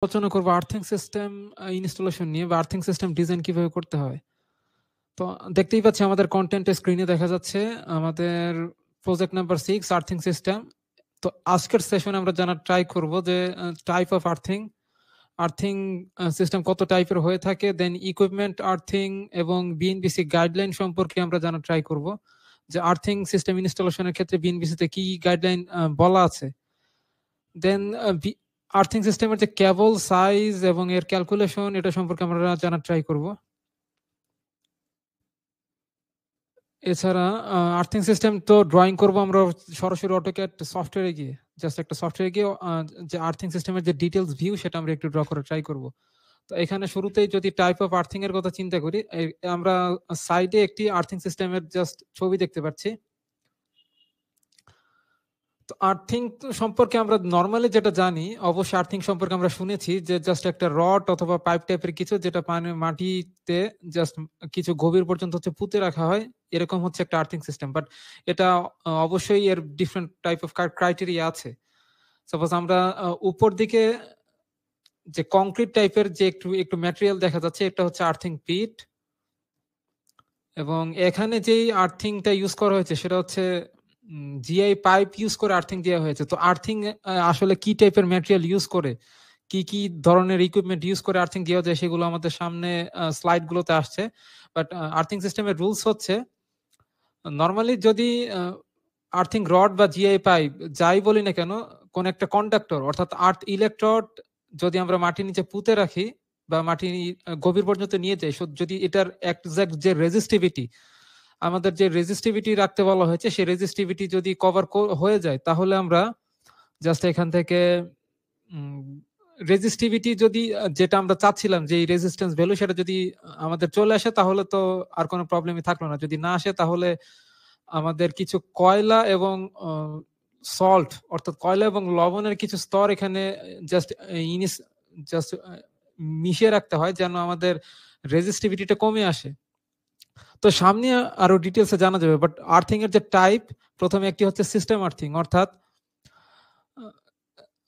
আলোচনা করব earthing system installation নিয়ে বা আর্থিং সিস্টেম ডিজাইন কিভাবে করতে হয়। তো দেখতেই পাচ্ছি আমাদের কন্টেন্টের স্ক্রিনে দেখা যাচ্ছে আমাদের প্রজেক্ট নাম্বার 6 আর্থিং সিস্টেম। তো আজকের সেশনে আমরা জানার ট্রাই করব যে type of earthing earthing system কত টাইপের হয়ে থাকে, দেন ইকুইপমেন্ট আর্থিং এবং বিএনবিসি গাইডলাইন সম্পর্কে আমরা জানার ট্রাই করব যে আর্থিং সিস্টেম ইনস্টলেশনের ক্ষেত্রে বিএনবিসিতে কি গাইডলাইন বলা আছে। দেন আর্থিং সিস্টেমের যে কেবল সাইজ এবং এর ক্যালকুলেশন এটা সম্পর্কে আমরা জানার ট্রাই করব। এছাড়া আর্থিং সিস্টেম তো ড্রয়িং করব আমরা সরাসরি অটোক্যাড সফটওয়্যারে গিয়ে, জাস্ট একটা সফটওয়্যারে গিয়ে যে আর্থিং সিস্টেমের যে ডিটেলস ভিউ সেটা আমরা একটু ড্র করে ট্রাই করব। তো এখানে শুরুতেই যদি টাইপ অফ আর্থিং এর কথা চিন্তা করি, আমরা সাইডে একটি আর্থিং সিস্টেমের জাস্ট ছবি দেখতে পাচ্ছি। তো আর্থিং সম্পর্কে আমরা নর্মালি যেটা জানি, অবশ্যই আর্থিং সম্পর্কে আমরা শুনেছি যে জাস্ট একটা রড অথবা পাইপ টাইপের কিছু, যেটা মাটিতে জাস্ট কিছু গভীর পর্যন্ত হচ্ছে পুঁতে রাখা হয়, এরকম হচ্ছে একটা আর্থিং সিস্টেম। বাট এটা অবশ্যই এর ডিফারেন্ট টাইপ অফ ক্রাইটেরিয়া আছে। সাপোজ আমরা উপর দিকে যে কংক্রিট টাইপের যে একটু একটু ম্যাটেরিয়াল দেখা যাচ্ছে, এটা হচ্ছে আর্থিং পিট, এবং এখানে যেই আর্থিংটা ইউজ করা হয়েছে সেটা হচ্ছে জিআই পাইপ ইউজ করে আর্থিং দেওয়া হয়েছে। তো আর্থিং আসলে কি টাইপের ম্যাটেরিয়াল ইউজ করে, কি কি ধরনের ইকুইপমেন্ট ইউজ করে আর্থিং দেওয়া যায়, সেগুলো আমাদের সামনে স্লাইড গুলোতে আসছে। বাট আর্থিং সিস্টেমের রুলস হচ্ছে, নর্মালি যদি আর্থিং রড বা জিআই পাইপ যাই বলি না কেন, কোন একটা কন্ডাক্টর অর্থাৎ আর্থ ইলেকট্রোড যদি আমরা মাটির নিচে পুঁতে রাখি বা মাটি গভীর পর্যন্ত নিয়ে যাই, যদি এটার একজ্যাক্ট যে রেজিস্টিভিটি, আমাদের যে রেজিস্টিভিটি রাখতে বলা হয়েছে, সেই রেজিস্টিভিটি যদি কভার হয়ে যায়, তাহলে আমরা জাস্ট এখান থেকে রেজিস্টিভিটি যদি যেটা আমরা চাচ্ছিলাম যে রেজিস্ট্যান্স ভ্যালু, সেটা যদি আমাদের চলে আসে তাহলে তো আর কোনো প্রবলেমই থাকলো না। যদি না আসে তাহলে আমাদের কিছু কয়লা এবং সল্ট অর্থাৎ কয়লা এবং লবণের কিছু স্তর এখানে জাস্ট জাস্ট মিশিয়ে রাখতে হয় যেন আমাদের রেজিস্টিভিটিটা কমে আসে। তো সামনে আরো ডিটেলসে জানা যাবে। বাট আর্থিং এর যে টাইপ, প্রথমে একটি হচ্ছে সিস্টেম আর্থিং, অর্থাৎ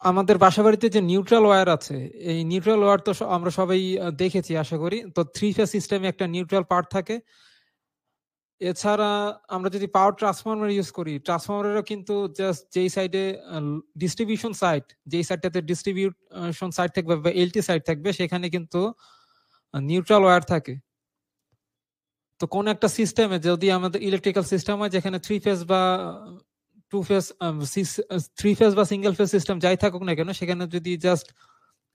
আমাদের বাসাবাড়িতে যে নিউট্রাল ওয়্যার আছে, এই নিউট্রাল ওয়্যার তো আমরা সবাই দেখেছি আশা করি। তো 3 ফেজ সিস্টেমে একটা নিউট্রাল পার্ট থাকে। এছাড়া আমরা যদি পাওয়ার ট্রান্সফরমার ইউজ করি, ট্রান্সফরমারেরও কিন্তু জাস্ট যেই সাইডে ডিস্ট্রিবিউশন সাইড, যেই সাইডটাতে ডিস্ট্রিবিউশন সাইড থাকবে বা এলটি সাইড থাকবে, সেখানে কিন্তু নিউট্রাল ওয়্যার থাকে। তো কোন একটা সিস্টেমে যদি আমাদের ইলেকট্রিক্যাল সিস্টেম হয় যেখানে 3 ফেজ বা 2 ফেজ 3 ফেজ বা সিঙ্গেল ফেজ সিস্টেম যাই থাকুক না কেন, সেখানে যদি জাস্ট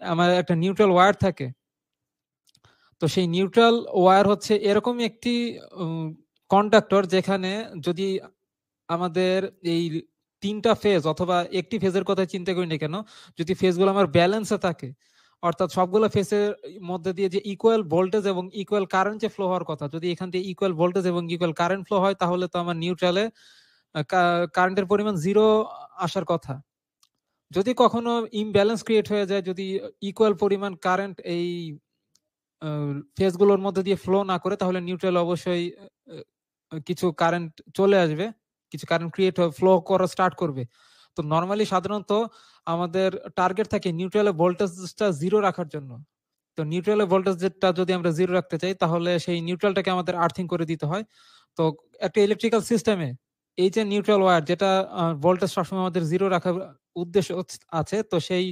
আমার একটা নিউট্রাল ওয়্যার থাকে, তো সেই নিউট্রাল ওয়্যার হচ্ছে এরকমই একটি কন্ডাক্টর, যেখানে যদি আমাদের এই 3টা ফেজ অথবা একটি ফেজের কথা চিন্তা করি না কেন, যদি ফেজগুলো আমার ব্যালেন্সে থাকে, অর্থাৎ সবগুলো ফেজের মধ্যে দিয়ে যে ইকুয়াল ভোল্টেজ এবং ইকুয়াল কারেন্ট যে ফ্লো হওয়ার কথা, যদি এখান থেকে ইকুয়াল ভোল্টেজ এবং ইকুয়াল কারেন্ট ফ্লো হয়, তাহলে তো আমার নিউট্রালে কারেন্টের পরিমাণ 0 আসার কথা। যদি কখনো ইমব্যালেন্স ক্রিয়েট হয়ে যায়, যদি ইকুয়াল পরিমাণ কারেন্ট এই ফেজগুলোর মধ্যে দিয়ে ফ্লো না করে, তাহলে নিউট্রাল অবশ্যই কিছু কারেন্ট চলে আসবে, কিছু কারেন্ট ক্রিয়েট ফ্লো করা স্টার্ট করবে। তো নর্মালি সাধারণত আমাদের টার্গেট থাকে নিউট্রালে ভোল্টেজটা 0 রাখার জন্য। তো নিউট্রালে ভোল্টেজটা যদি আমরা 0 রাখতে চাই, তাহলে সেই নিউট্রালটাকে আমাদের আর্থিং করে দিতে হয়। তো একটা ইলেকট্রিক্যাল সিস্টেমে এই যে নিউট্রাল ওয়্যার, যেটা ভোল্টেজ সবসময় আমাদের 0 রাখার উদ্দেশ্য আছে, তো সেই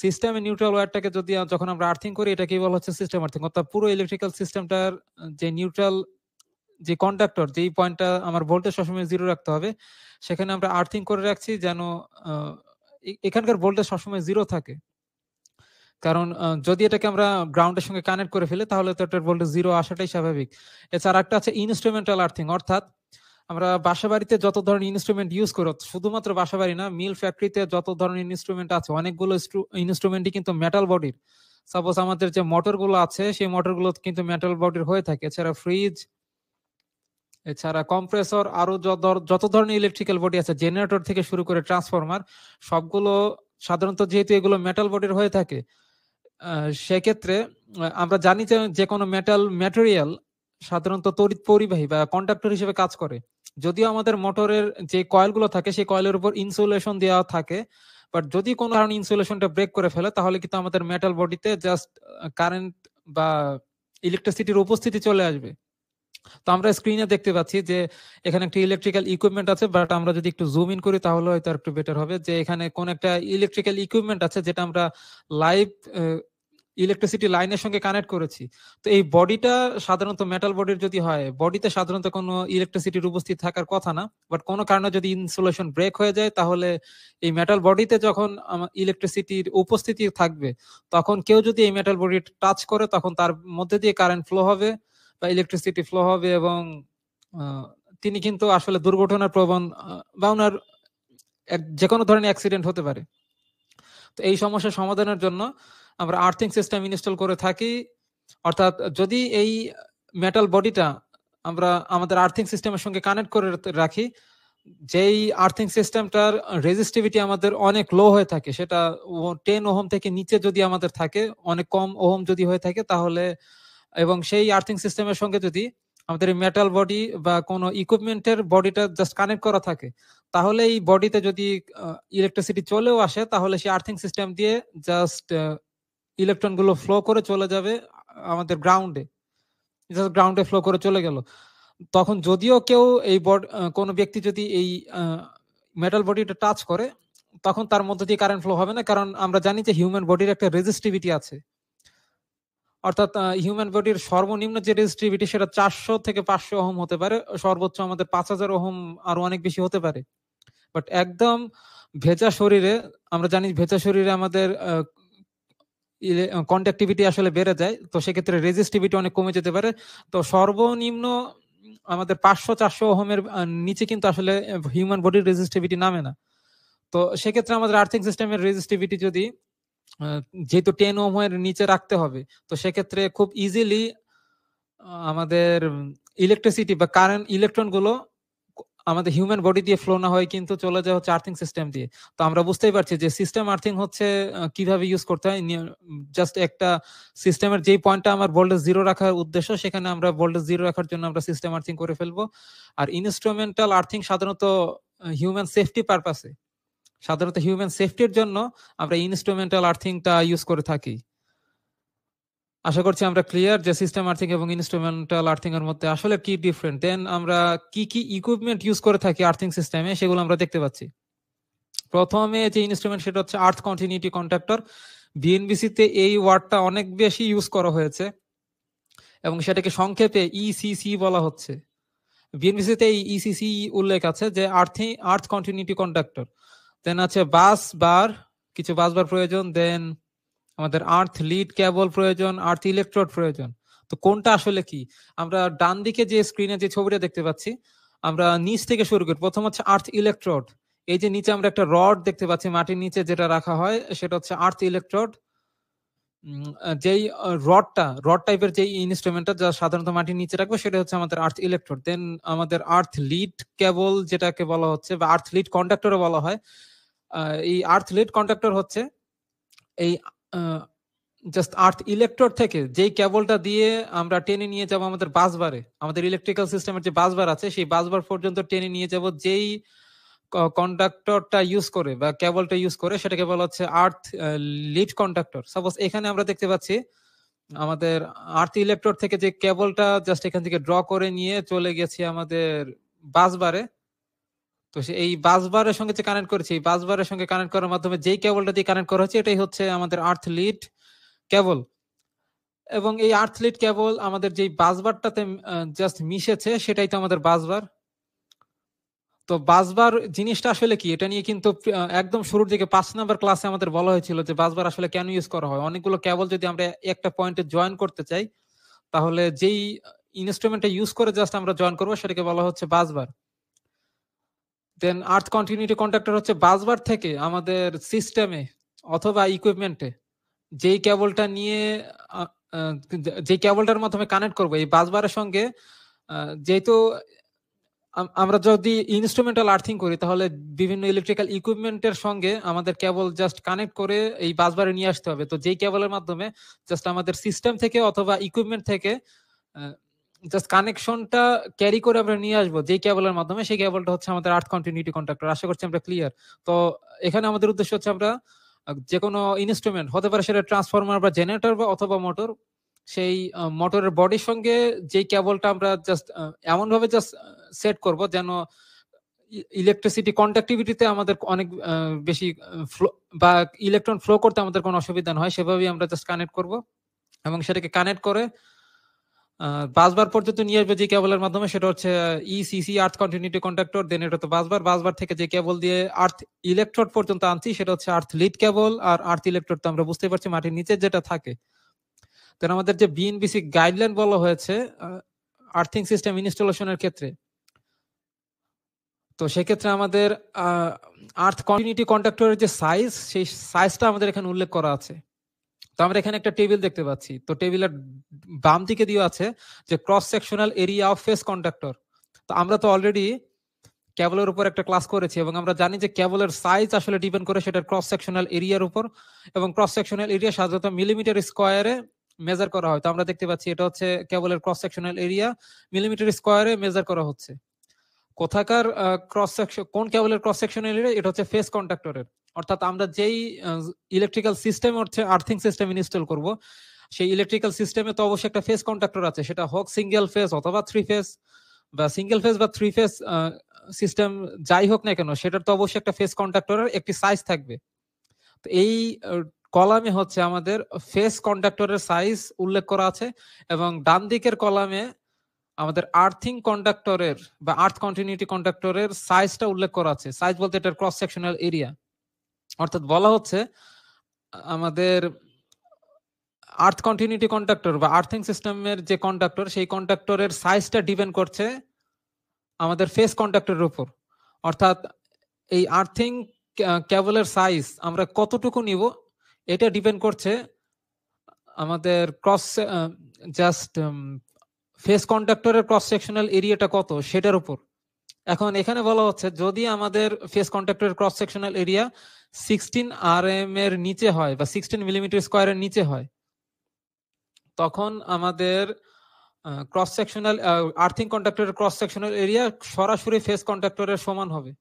সিস্টেমে নিউট্রাল ওয়্যারটাকে যদি যখন আমরা আর্থিং করি, এটাকেই বলা হচ্ছে সিস্টেম আর্থিং। অর্থাৎ পুরো ইলেকট্রিক্যাল সিস্টেমটার যে নিউট্রাল যে কন্ডাক্টর, যেই পয়েন্টটা আমার ভোল্টেজ সবসময় 0 রাখতে হবে, সেখানে আমরা আর্থিং করে রাখছি যেন এখানকার ভোল্টেজ সবসময় 0 থাকে। কারণ যদি এটাকে আমরা গ্রাউন্ডের সঙ্গে কানেক্ট করে ফেলি, তাহলে তো এটার ভোল্টেজ 0 আসাটাই স্বাভাবিক। এছাড়া একটা আছে ইনস্ট্রুমেন্টাল আর্থিং, অর্থাৎ আমরা বাসা বাড়িতে যত ধরনের ইনস্ট্রুমেন্ট ইউজ করি, শুধুমাত্র বাসা বাড়ি না, মিল ফ্যাক্টরিতে যত ধরনের ইনস্ট্রুমেন্ট আছে, অনেকগুলো ইনস্ট্রুমেন্টই কিন্তু মেটাল বডির। সাপোজ আমাদের যে মোটরগুলো আছে, সেই মোটরগুলো কিন্তু মেটাল বডির হয়ে থাকে। এছাড়া ফ্রিজ, এছাড়া কম্প্রেসর, আরো যত ধরনের ইলেকট্রিক্যাল বডি আছে, জেনারেটর থেকে শুরু করে ট্রান্সফরমার, সবগুলো সাধারণত যেহেতু এগুলো মেটাল বডির হয়ে থাকে, সেক্ষেত্রে আমরা জানি যে কোনো মেটাল ম্যাটেরিয়াল সাধারণত তড়িৎ পরিবাহী বা কন্ডাক্টর হিসেবে কাজ করে। যদিও আমাদের মোটরের যে কয়েলগুলো থাকে, সেই কয়েলের উপর ইনসুলেশন দেওয়া থাকে, বাট যদি কোনো কারণে ইনসুলেশনটা ব্রেক করে ফেলে তাহলে কিন্তু আমাদের মেটাল বডিতে জাস্ট কারেন্ট বা ইলেকট্রিসিটির উপস্থিতি চলে আসবে। তো আমরা স্ক্রিনে দেখতে পাচ্ছি যে এখানে একটা ইলেকট্রিক্যাল ইকুইপমেন্ট আছে, বাট আমরা যদি একটু জুম ইন করি তাহলে হয়তো একটু বেটার হবে, যে এখানে কোন একটা ইলেকট্রিক্যাল ইকুইপমেন্ট আছে যেটা আমরা লাইভ ইলেকট্রিসিটি লাইনের সঙ্গে কানেক্ট করেছি। তো এই বডিটা সাধারণত মেটাল বডির যদি হয়, বডিতে সাধারণত কোনো ইলেকট্রিসিটির উপস্থিত থাকার কথা না, বাট কোনো কারণে যদি ইনসুলেশন ব্রেক হয়ে যায় তাহলে এই মেটাল বডিতে যখন ইলেকট্রিসিটির উপস্থিতি থাকবে তখন কেউ যদি এই মেটাল বডি টাচ করে তখন তার মধ্যে দিয়ে কারেন্ট ফ্লো হবে বা ইলেকট্রিসিটি ফ্লো হবে, এবং তিনি কিন্তু আসলে দুর্ঘটনার প্রবণ বা ওনার যে কোনো ধরনের অ্যাক্সিডেন্ট হতে পারে। তো এই সমস্যা সমাধানের জন্য আমরা আর্থিং সিস্টেম ইনস্টল করে থাকি, অর্থাৎ যদি এই মেটাল বডিটা আমরা আমাদের আর্থিং সিস্টেমের সঙ্গে কানেক্ট করে রাখি, যেই আর্থিং সিস্টেমটার রেজিস্টিভিটি আমাদের অনেক লো হয়ে থাকে, সেটা 10 ওহম থেকে নিচে যদি আমাদের থাকে, অনেক কম ওহম যদি হয়ে থাকে তাহলে, এবং সেই আর্থিং সিস্টেমের সঙ্গে যদি আমাদের মেটাল বডি বা কোনো ইকুইপমেন্টের বডিটা জাস্ট কানেক্ট করা থাকে, তাহলে এই বডিতে যদি ইলেকট্রিসিটি চলেও আসে তাহলে সেই আর্থিং সিস্টেম দিয়ে জাস্ট ইলেকট্রন গুলো ফ্লো করে চলে যাবে আমাদের গ্রাউন্ডে, জাস্ট গ্রাউন্ডে ফ্লো করে চলে গেল। তখন যদিও কেউ এই কোনো ব্যক্তি যদি এই মেটাল বডিটা টাচ করে তখন তার মধ্যে দিয়ে কারেন্ট ফ্লো হবে না, কারণ আমরা জানি যে হিউম্যান বডির একটা রেজিস্টিভিটি আছে, অর্থাৎ হিউম্যান বডির সর্বনিম্ন যে রেজিস্টিভিটি সেটা 400 থেকে 500 ওহম হতে পারে, সর্বোচ্চ আমাদের 5000 ওহম আরো অনেক বেশি হতে পারে। বাট একদম ভেজা শরীরে, আমরা জানি ভেজা শরীরে আমাদের কন্ডাক্টিভিটি আসলে বেড়ে যায়, তো সেক্ষেত্রে রেজিস্টিভিটি অনেক কমে যেতে পারে। তো সর্বনিম্ন আমাদের 500-400 ওহমের নিচে কিন্তু আসলে হিউম্যান বডির রেজিস্টিভিটি নামে না। তো সেক্ষেত্রে আমাদের আর্থিং সিস্টেমের রেজিস্টিভিটি যদি যেহেতু 10 ওহমের নিচে রাখতে হবে, তো সেক্ষেত্রে খুব ইজিলি আমাদের ইলেকট্রিসিটি বা কারেন্ট ইলেকট্রন গুলো আমাদের হিউম্যান বডি দিয়ে ফ্লো না হয় কিন্তু চলে যায় হচ্ছে আর্থিং সিস্টেম দিয়ে। তো আমরা বুঝতেই পারছি যে সিস্টেম আর্থিং হচ্ছে কিভাবে ইউজ করতে হয়। জাস্ট একটা সিস্টেমের যেই পয়েন্টটা আমার ভোল্টেজ 0 রাখার উদ্দেশ্য, সেখানে আমরা ভোল্টেজ 0 রাখার জন্য আমরা সিস্টেম আর্থিং করে ফেলবো। আর ইনস্ট্রুমেন্টাল আর্থিং সাধারণত হিউম্যান সেফটি পারপাসে, সাধারণত হিউম্যান সেফটির জন্য আমরা ইনস্ট্রুমেন্টাল আর্থিংটা ইউজ করে থাকি। আশা করছি আমরা ক্লিয়ার যে সিস্টেম আর্থিং এবং ইনস্ট্রুমেন্টাল আর্থিং এর মধ্যে আসলে কি ডিফারেন্ট। দেন আমরা কি কি ইকুইপমেন্ট ইউজ করে থাকি আর্থিং সিস্টেমে সেগুলো আমরা দেখতে পাচ্ছি। প্রথমে যে ইনস্ট্রুমেন্ট সেটা হচ্ছে আর্থ কন্টিনিউটি কন্ডাক্টর। বিএনবিসি তে এই ওয়ার্ডটা অনেক বেশি ইউজ করা হয়েছে এবং সেটাকে সংক্ষেপে ইসিসি বলা হচ্ছে। বিএনবিসি তে এই ইসিসি উল্লেখ আছে যে আর্থ কন্টিনিউটি কন্ডাক্টর। দেন আছে বাস বার, কিছু বাস বার প্রয়োজন। দেন আমাদের আর্থ লিড কেবল প্রয়োজন, আর্থ ইলেকট্রোড প্রয়োজন। তো কোনটা আসলে কি, আমরা ডান দিকে যে স্ক্রিনে যে ছবিটা দেখতে পাচ্ছি, আমরা নিচ থেকে শুরু করি। প্রথম হচ্ছে আর্থ ইলেকট্রোড। এই যে নিচে আমরা একটা রড দেখতে পাচ্ছি মাটির নিচে যেটা রাখা হয়, সেটা হচ্ছে আর্থ ইলেকট্রোড। যেই রড টাইপের যে ইনস্ট্রুমেন্টটা যা সাধারণত মাটির নিচে রাখবে সেটা হচ্ছে আমাদের আর্থ ইলেকট্রোড। দেন আমাদের আর্থ লিড কেবল যেটাকে বলা হচ্ছে, বা আর্থ লিড কন্ডাক্টরও বলা হয়। এই আর্থ লিড কন্ডাক্টর হচ্ছে এই জাস্ট আর্থ ইলেকট্রোড থেকে যেই কেবলটা দিয়ে আমরা টেনে নিয়ে যাব আমাদের বাসবারে, আমাদের ইলেকট্রিক্যাল সিস্টেমের যে বাসবার আছে সেই বাসবার পর্যন্ত টেনে নিয়ে যাব যেই কন্ডাক্টরটা ইউজ করে বা কেবলটা ইউজ করে, সেটাকে বলা হচ্ছে আর্থ লিড কন্ডাক্টর। সাপোজ এখানে আমরা দেখতে পাচ্ছি আমাদের আর্থ ইলেকট্রোড থেকে যে কেবলটা জাস্ট এখান থেকে ড্র করে নিয়ে চলে গেছে আমাদের বাসবারে। তো এই বাসবারের সঙ্গে যে কানেক্ট করেছি, এই বাসবারের সঙ্গে কানেক্ট করার মাধ্যমে যেই কেবলটা দিয়ে কানেক্ট করা হচ্ছে এটাই হচ্ছে আমাদের আর্থ লিড কেবল। এবং এই আর্থ লিড কেবল আমাদের যেই বাসবারটাতে জাস্ট মিশেছে সেটাই তো আমাদের বাসবার। তো বাসবার জিনিসটা আসলে কি, এটা নিয়ে কিন্তু একদম শুরুর দিকে 5 নাম্বার ক্লাসে আমাদের বলা হয়েছিল যে বাসবার আসলে কেন ইউজ করা হয়। অনেকগুলো কেবল যদি আমরা একটা পয়েন্টে জয়েন করতে চাই তাহলে যেই ইনস্ট্রুমেন্টটা ইউজ করে জাস্ট আমরা জয়েন করবো সেটাকে বলা হচ্ছে বাসবার। দেন আর্থ কন্টিনিউটি কন্ডাক্টর হচ্ছে বাসবার থেকে আমাদের সিস্টেমে অথবা ইকুইপমেন্টে যেই কেবলটা নিয়ে যে কেবলটার মাধ্যমে কানেক্ট করবো এই বাসবারের সঙ্গে, যেহেতু আমরা যদি ইনস্ট্রুমেন্টাল আর্থিং করি তাহলে বিভিন্ন ইলেকট্রিক্যাল ইকুইপমেন্টের সঙ্গে আমাদের কেবল জাস্ট কানেক্ট করে এই বাসবারে নিয়ে আসতে হবে। তো যেই কেবলের মাধ্যমে জাস্ট আমাদের সিস্টেম থেকে অথবা ইকুইপমেন্ট থেকে জাস্ট কানেকশনটা ক্যারি করে আমরা নিয়ে আসবো যেই কেবলের মাধ্যমে, সেই কেবলটা হচ্ছে আমাদের আর্থ কন্টিনিউটি কন্ডাক্টর। আশা করছি আমরা ক্লিয়ার। তো এখানে আমাদের উদ্দেশ্য হচ্ছে আমরা যে কোনো ইনস্ট্রুমেন্ট হতে পারে, সেটা ট্রান্সফরমার বা জেনারেটর বা অথবা মোটর, সেই মোটরের বডির সঙ্গে যেই কেবলটা আমরা জাস্ট এমন ভাবে জাস্ট সেট করব যেন ইলেকট্রিসিটি কন্ডাক্টিভিটিতে আমাদের অনেক বেশি ফ্লো বা ইলেকট্রন ফ্লো করতে আমাদের কোনো অসুবিধা না হয়, সেভাবেই আমরা জাস্ট কানেক্ট করব এবং সেটাকে কানেক্ট করে বাসবার পর্যন্ত নিয়ে আসবে যে কেবলের মাধ্যমে, সেটা হচ্ছে ইসিসি আর্থ কন্টিনিউটি কন্ডাক্টর। দেন এটা তো বাসবার থেকে যে কেবল দিয়ে আর্থ ইলেকট্রোড পর্যন্ত আনছি সেটা হচ্ছে আর্থ লিড কেবল। আর আর্থ ইলেকট্রোড তো আমরা বুঝতে পারছি মাটির নিচে যেটা থাকে। দেন আমাদের যে বিএনবিসি গাইডলাইন বলা হয়েছে আর্থিং সিস্টেম ইনস্টলেশনের ক্ষেত্রে, তো সেক্ষেত্রে আমাদের আর্থ কন্টিনিউটি কন্ডাক্টরের যে সাইজ, সেই সাইজটা আমাদের এখানে উল্লেখ করা আছে। তো আমরা এখানে একটা টেবিল দেখতে পাচ্ছি। তো টেবিলের বাম দিকে দিয়ে আছে যে cross sectional area of face conductor. তো আমরা তো অলরেডি কেবলের উপর একটা ক্লাস করেছি এবং আমরা জানি যে কেবলের সাইজ আসলে ডিপেন্ড করে সেটার ক্রস সেকশনাল এরিয়ার উপর, এবং ক্রস সেকশনাল এরিয়া সাধারণত মিলিমিটার স্কোয়ারে মেজার করা হয়। তো আমরা দেখতে পাচ্ছি এটা হচ্ছে কেবলের ক্রস সেকশনাল এরিয়া, মিলিমিটার স্কোয়ারে মেজার করা হচ্ছে। কোথাকার ক্রস সেকশন, কোন কেবলের ক্রস সেকশনাল এরিয়া? এটা হচ্ছে ফেস কন্ডাক্টরের। অর্থাৎ আমরা যেই ইলেকট্রিক্যাল সিস্টেম হচ্ছে আর্থিং সিস্টেম ইনস্টল করব, সেই ইলেকট্রিক্যাল সিস্টেমে তো অবশ্যই একটা ফেস কন্ডাক্টর আছে, সেটা হোক সিঙ্গেল ফেস অথবা থ্রি ফেস, বা সিঙ্গেল ফেস বা থ্রি ফেস সিস্টেম যাই হোক না কেন, সেটার তো অবশ্যই একটা ফেস কন্ডাক্টরের একটি সাইজ থাকবে। তো এই কলামে হচ্ছে আমাদের ফেস কন্ডাক্টরের সাইজ উল্লেখ করা আছে, এবং ডান দিকের কলামে আমাদের আর্থিং কন্ডাক্টরের বা আর্থ কন্টিনিউটি কন্ডাক্টরের সাইজটা উল্লেখ করা আছে। সাইজ বলতে এটার ক্রস সেকশনাল এরিয়া। অর্থাৎ বলা হচ্ছে আমাদের আর্থ কন্টিনিউটি কন্ডাক্টর বা আর্থিং সিস্টেমের যে কন্ডাক্টর, সেই কন্ডাক্টরের সাইজটা ডিপেন্ড করছে আমাদের ফেস কন্ডাক্টরের উপর। অর্থাৎ এই আর্থিং কেবলের সাইজ আমরা কতটুকু নিব, এটা ডিপেন্ড করছে আমাদের ক্রস জাস্ট ফেস কন্ডাক্টরের ক্রস সেকশনাল এরিয়াটা কত সেটার উপর। এখন এখানে বলা হচ্ছে যদি আমাদের ফেস কন্ডাক্টরের ক্রস সেকশনাল এরিয়া 16 RM এর নিচে হয় বা 16 মিলিমিটার স্কোয়ারের নিচে হয়, তখন আমাদের ক্রস সেকশনাল আর্থিং কন্ডাক্টরের ক্রস সেকশনাল এরিয়া সরাসরি ফেস কন্ডাক্টরের সমান হবে।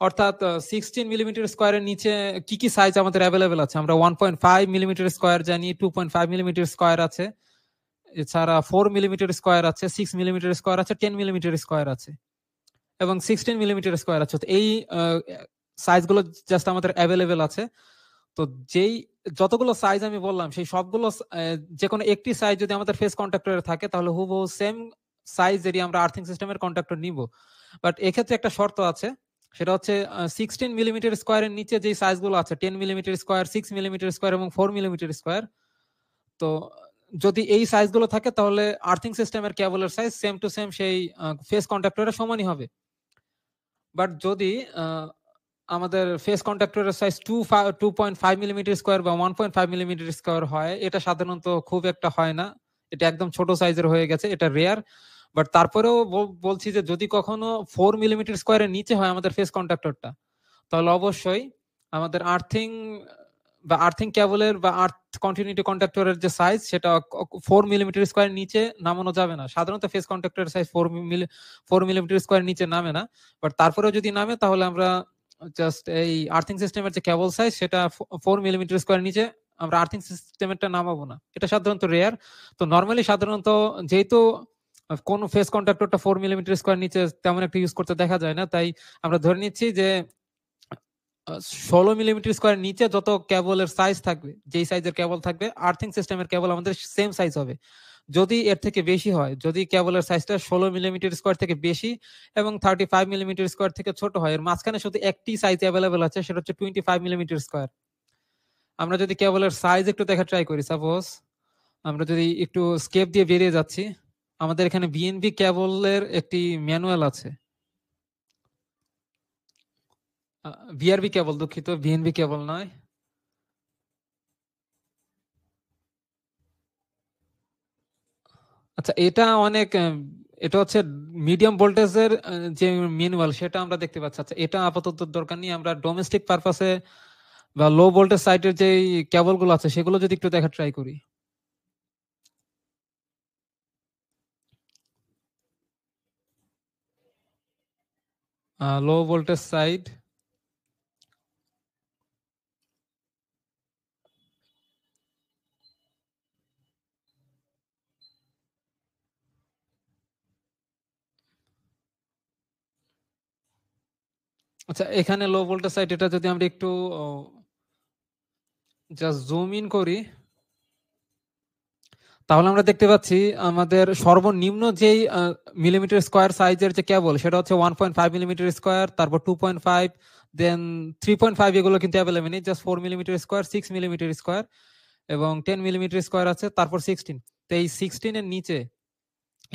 অর্থাৎ 16 মিলিমিটার স্কোয়ারের নিচে কি কি সাইজ আমাদের অ্যাভেলেবেল আছে? আমরা 1.5 মিলিমিটার স্কোয়ার জানি, 2.5 মিলিমিটার স্কোয়ার আছে, এছাড়া 4 মিলিমিটার স্কোয়ার আছে, 6 মিলিমিটার স্কোয়ার আছে, 10 মিলিমিটার স্কোয়ার আছে এবং 16 মিলিমিটার স্কোয়ার আছে। এই সাইজগুলো জাস্ট আমাদের অ্যাভেলেবেল আছে। তো যেই যতগুলো সাইজ আমি বললাম, সেই সবগুলো যে কোনো একটি সাইজ যদি আমাদের ফেস কন্ডাক্টরে থাকে, তাহলে হুবহু সেম সাইজেরই আমরা আর্থিং সিস্টেমের কন্ডাক্টর নিব। বাট এক্ষেত্রে একটা শর্ত আছে, সেটা হচ্ছে 16 মিলিমিটার স্কোয়ারের নিচে যে সাইজগুলো আছে, 10 মিলিমিটার স্কোয়ার, 6 মিলিমিটার স্কোয়ার এবং 4 মিলিমিটার স্কোয়ার, তো যদি এই সাইজগুলো থাকে তাহলে আর্থিং সিস্টেমের কেবলের সাইজ সেম টু সেম সেই ফেস কন্ডাক্টরের সমানই হবে। বাট যদি আমাদের ফেস কন্ডাক্টরের সাইজ 2.5 মিলিমিটার স্কোয়ার বা 1.5 মিলিমিটার স্কোয়ার হয়, এটা সাধারণত খুব একটা হয় না, এটা একদম ছোট সাইজের হয়ে গেছে, এটা রেয়ার। বাট তারপরেও বলছি যে যদি কখনো 4 মিলিমিটার স্কোয়ারের নিচে হয় আমাদের ফেস কন্ডাক্টরটা, তাহলে অবশ্যই আমাদের আর্থিং কেবলের বা আর্থ কন্টিনিউটি কন্ডাক্টরের যে সাইজ, সেটা 4 মিলিমিটার স্কোয়ারের নিচে নামানো যাবে না। সাধারণত ফেস কন্ডাক্টরের সাইজ 4 মিলিমিটার স্কোয়ারের নিচে নামে না। বাট তারপরেও যদি নামে, তাহলে আমরা জাস্ট এই আর্থিং সিস্টেমের যে কেবল সাইজ, সেটা 4 মিলিমিটার স্কোয়ার নিচে আমরা আর্থিং সিস্টেমেরটা নামাবো না। এটা সাধারণত রেয়ার। তো নর্মালি সাধারণত যেহেতু কোন ফেস কন্ডাক্টরটা 4 মিলিমিটার স্কোয়ার নিচে তেমন একটা ইউজ করতে দেখা যায় না, তাই আমরা ধরে নিচ্ছি যে 16 মিলিমিটার স্কোয়ার নিচে যত কেবলের সাইজ থাকবে, যেই সাইজের কেবল থাকবে, আর্থিং সিস্টেমের কেবল আমাদের সেম সাইজ হবে। যদি এর থেকে বেশি হয়, যদি কেবলের সাইজটা 16 মিলিমিটার স্কোয়ার থেকে বেশি এবং 35 মিলিমিটার স্কোয়ার থেকে ছোট হয়, এর মাঝখানে শুধু একটি সাইজ অ্যাভেলেবেল আছে, সেটা হচ্ছে 25 মিলিমিটার স্কোয়ার। আমরা যদি কেবলের সাইজ একটু দেখা ট্রাই করি, সাপোজ আমরা যদি একটু স্কেপ দিয়ে বেরিয়ে যাচ্ছি, আমাদের এখানে বিএনবি কেবলের একটি ম্যানুয়াল আছে, বিআরবি কেবল, দুঃখিত, বিএনবি কেবল নয়। আচ্ছা, এটা হচ্ছে মিডিয়াম ভোল্টেজের যে ম্যানুয়াল, সেটা আমরা দেখতে পাচ্ছি। আচ্ছা, এটা আপাতত দরকার নেই, আমরা ডোমেস্টিক পারপাসে বা লো ভোল্টেজ সাইটের যে কেবল গুলো আছে সেগুলো যদি একটু দেখা ট্রাই করি। লো ভোল্টেজ সাইড, আচ্ছা এখানে লো ভোল্টেজ সাইড, এটা যদি আমরা একটু জাস্ট জুম ইন করি, তাহলে আমরা দেখতে পাচ্ছি আমাদের সর্বনিম্ন যেই মিলিমিটার স্কোয়ার সাইজের যে কেবল, সেটা হচ্ছে 1.5 মিলিমিটার স্কোয়ার, তারপর 2.5, দেন 3.5, এগুলো কিন্তু অ্যাভেলেবল নেই, just 4 millimetre square, 6 millimetre square এবং 10 মিলিমিটার স্কোয়ার আছে, তারপর 16। তো এই 16 এর নিচে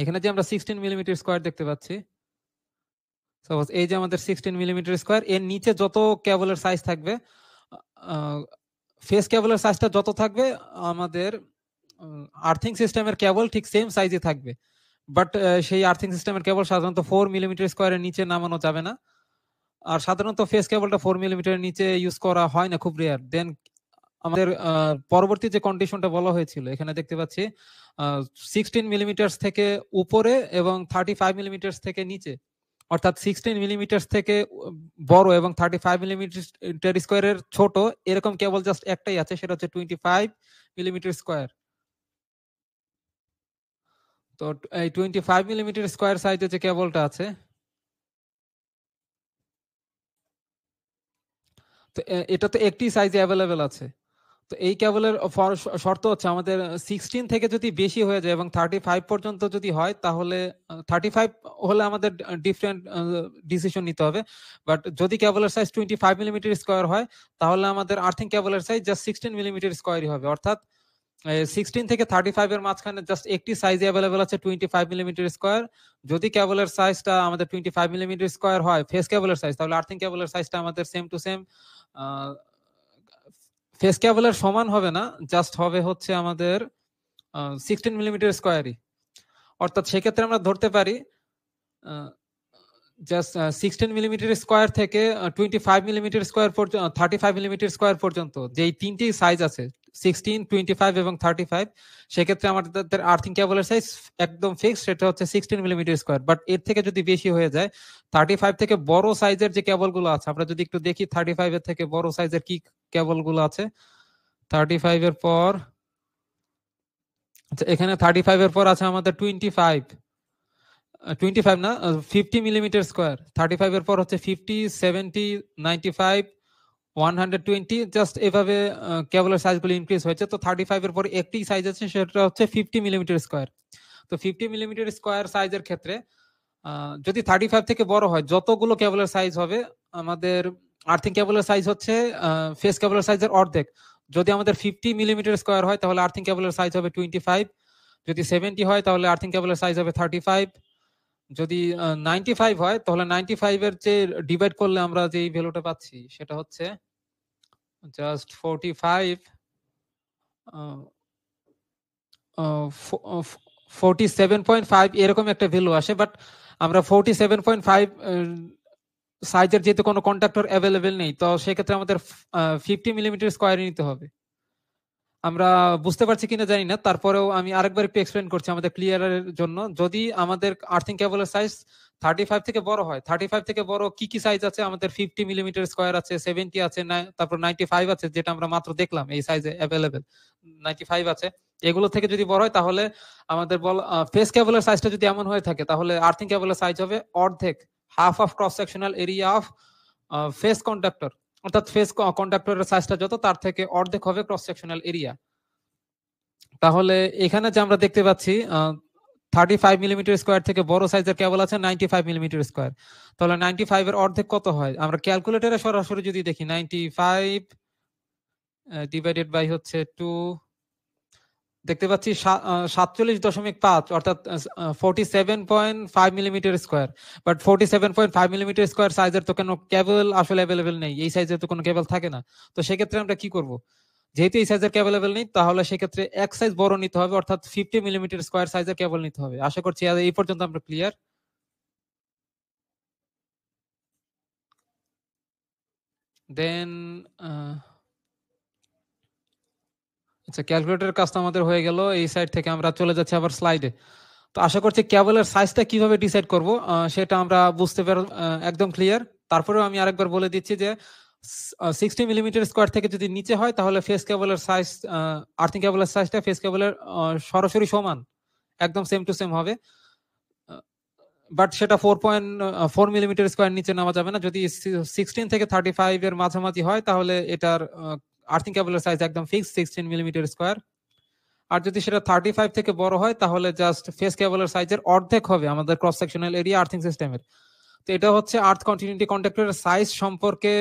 এখানে যে আমরা 16 মিলিমিটার স্কোয়ার দেখতে পাচ্ছি, সাপোজ এই যে আমাদের 16 মিলিমিটার স্কোয়ার, এর নিচে যত কেবলের সাইজ থাকবে, ফেস কেবলের সাইজটা যত থাকবে, আমাদের আর্থিং সিস্টেমের কেবল ঠিক সেম সাইজে থাকবে। বাট সেই আর্থিং সিস্টেমের কেবল সাধারণত 4 মিলিমিটার স্কোয়ারের নিচে নামানো যাবে না, আর সাধারণত ফেস কেবলটা 4 মিলিমিটারের নিচে ইউজ করা হয় না, খুব রেয়ার। দেন আমাদের পরবর্তী যে কন্ডিশনটা বলা হয়েছিল, এখানে দেখতে পাচ্ছি 16 মিলিমিটার থেকে উপরে এবং 35 মিলিমিটার থেকে নিচে, অর্থাৎ 16 মিলিমিটার থেকে বড় এবং 35 মিলিমিটার স্কোয়ারের ছোট, এরকম কেবল জাস্ট একটাই আছে, সেটা হচ্ছে 25 মিলিমিটার স্কোয়ার। তো এই 25 মিলিমিটার স্কোয়ার সাইজে যে কেবলটা আছে, তো এটা তো একটি সাইজে অ্যাভেলেবেল আছে। তো এই কেবলের শর্ত হচ্ছে আমাদের 16 থেকে যদি বেশি হয়ে যায় এবং 35 পর্যন্ত যদি হয়, তাহলে 35 হলে আমাদের ডিফারেন্ট ডিসিশন নিতে হবে। বাট যদি কেবলের সাইজ 25 মিলিমিটার স্কোয়ার হয়, তাহলে আমাদের আর্থিং কেবলের সাইজ জাস্ট 16 মিলিমিটার স্কোয়ারই হবে। অর্থাৎ 16 থেকে 35 এর মাঝখানে জাস্ট একটি সাইজ অ্যাভেলেবেল আছে, 25 মিলিমিটার স্কোয়ার। যদি কেবলের সাইজটা আমাদের 25 মিলিমিটার স্কোয়ার হয়, ফেস কেবলের সাইজ, তাহলে আর্থিং কেবলের সাইজটা আমাদের সেম টু সেম ফেস কেবলের সমান হবে না, জাস্ট হবে হচ্ছে আমাদের 16 মিলিমিটার স্কোয়ারই। অর্থাৎ সেক্ষেত্রে আমরা ধরতে পারি জাস্ট 16 মিলিমিটার স্কোয়ার থেকে 25 মিলিমিটার স্কোয়ার পর্যন্ত, 35 মিলিমিটার স্কোয়ার পর্যন্ত যেই তিনটি সাইজ আছে, 16, 25 এবং 35, সেক্ষেত্রে আমাদের আর্থিং কেবলের সাইজ একদম ফিক্সড, সেটা হচ্ছে 16 মিলিমিটার স্কোয়ার। বাট এর থেকে যদি বেশি হয়ে যায়, 35 থেকে বড় সাইজের যে কেবলগুলো আছে, আমরা যদি একটু দেখি 35 এর থেকে বড় সাইজের কি কেবলগুলো আছে। 35 এর পর, আচ্ছা এখানে 35 এর পর আছে আমাদের 25, 25 না, 50 মিলিমিটার স্কোয়ার। 35 এর পর হচ্ছে 50, 70, 95, 120, জাস্ট এভাবে কেবলের সাইজগুলো ইনক্রিজ হয়েছে। তো 35 এর পর একটি সাইজ আছে, সেটা হচ্ছে 50 মিলিমিটার স্কোয়ার। তো 50 মিলিমিটার স্কোয়ার সাইজের ক্ষেত্রে যদি 35 থেকে বড় হয়, যতগুলো কেবলের সাইজ হবে, আমাদের আর্থিং কেবলের সাইজ হচ্ছে ফেস কেবলের সাইজের অর্ধেক। যদি আমাদের 50 মিলিমিটার স্কোয়ার হয়, তাহলে আর্থিং কেবলের সাইজ হবে 25। যদি 70 হয়, তাহলে আর্থিং কেবলের সাইজ হবে 35। যদি 95 হয়, তাহলে 95 এর যে ডিভাইড করলে আমরা যে ভ্যালুটা পাচ্ছি, সেটা হচ্ছে জাস্ট 45, 47.5, এরকম একটা ভ্যালু আসে। বাট আমরা 47.5 সাইজের যেহেতু কোনো কন্ডাক্টর অ্যাভেলেবেল নেই, তো সেক্ষেত্রে আমাদের 50 মিলিমিটার স্কোয়ারে নিতে হবে। আমরা বুঝতে পারছি কিনা জানি না, তারপরেও আমি আরেকবার একটু এক্সপ্লেন করছি আমাদের ক্লিয়ারের জন্য। যদি আমাদের আর্থিং কেবলের সাইজ 35 থেকে বড় হয়, 35 থেকে বড় কি কি সাইজ আছে, আমাদের 50 মিলিমিটার স্কোয়ার আছে, 70 আছে, তারপর 95 আছে, যেটা আমরা মাত্র দেখলাম এই সাইজে অ্যাভেলেবেল 95 আছে। এগুলো থেকে যদি বড় হয়, তাহলে আমাদের ফেস কেবলের সাইজটা যদি এমন হয়ে থাকে, তাহলে আর্থিং কেবলের সাইজ হবে অর্ধেক, half of cross sectional area of face conductor. অর্থাৎ ফেস কন্ডাক্টরের সাইজটা যত, তার থেকে অর্ধেক হবে ক্রস সেকশনাল এরিয়া। তাহলে এখানে যে আমরা দেখতে পাচ্ছি 35 মিলিমিটার স্কোয়ার থেকে বড় সাইজের কেবল আছে 95 মিলিমিটার স্কোয়ার। তাহলে 95 এর অর্ধেক কত হয়? আমরা ক্যালকুলেটরে সরাসরি যদি দেখি, 95 ডিভাইডেড বাই হচ্ছে 2, দেখতে পাচ্ছি 47.5, অর্থাৎ 47.5 millimetre square. But 47.5 millimetre square সাইজের তো কোনো কেবল আসলে অ্যাভেলেবেল নেই, এই সাইজের তো কোনো কেবল থাকে না। তো সেক্ষেত্রে আমরা কি করব? যেহেতু এই সাইজের কেবল অ্যাভেলেবেল নেই, তাহলে সেক্ষেত্রে এক সাইজ বড় নিতে হবে, অর্থাৎ 50 মিলিমিটার স্কোয়ার সাইজের কেবল নিতে হবে। আশা করছি এই পর্যন্ত আমরা ক্লিয়ার। দেন আচ্ছা, ক্যালকুলেটরের কাজটা আমাদের হয়ে গেল। এই সাইড থেকে আমরা চলে যাচ্ছি আবার স্লাইডে। তো আশা করছি কেবলের সাইজটা কিভাবে ডিসাইড করব সেটা আমরা বুঝতে পার একদম ক্লিয়ার। তারপরেও আমি আরেকবার বলে দিচ্ছি যে 60 মিলিমিটার স্কোয়ার থেকে যদি নিচে হয় তাহলে ফেস কেবলের সাইজ, আর্থিং কেবলের সাইজটা ফেস কেবলের সরাসরি সমান, একদম সেম টু সেম হবে। বাট সেটা 4.4 মিলিমিটার স্কোয়ার নিচে নেওয়া যাবে না। যদি 16 থেকে 35 এর মাঝামাঝি হয় তাহলে এটার আর্থিং কেবলের সাইজ একদম ফিক্স 16 মিলিমিটার স্কোয়ার। আর যদি সেটা 35 থেকে বড় হয় তাহলে জাস্ট ফেস কেবলের সাইজের অর্ধেক হবে আমাদের ক্রস সেকশনাল এরিয়া আর্থিং সিস্টেমের। তো এটা হচ্ছে আর্থ কন্টিনিউটি কন্ডাক্টরের সাইজ সম্পর্কে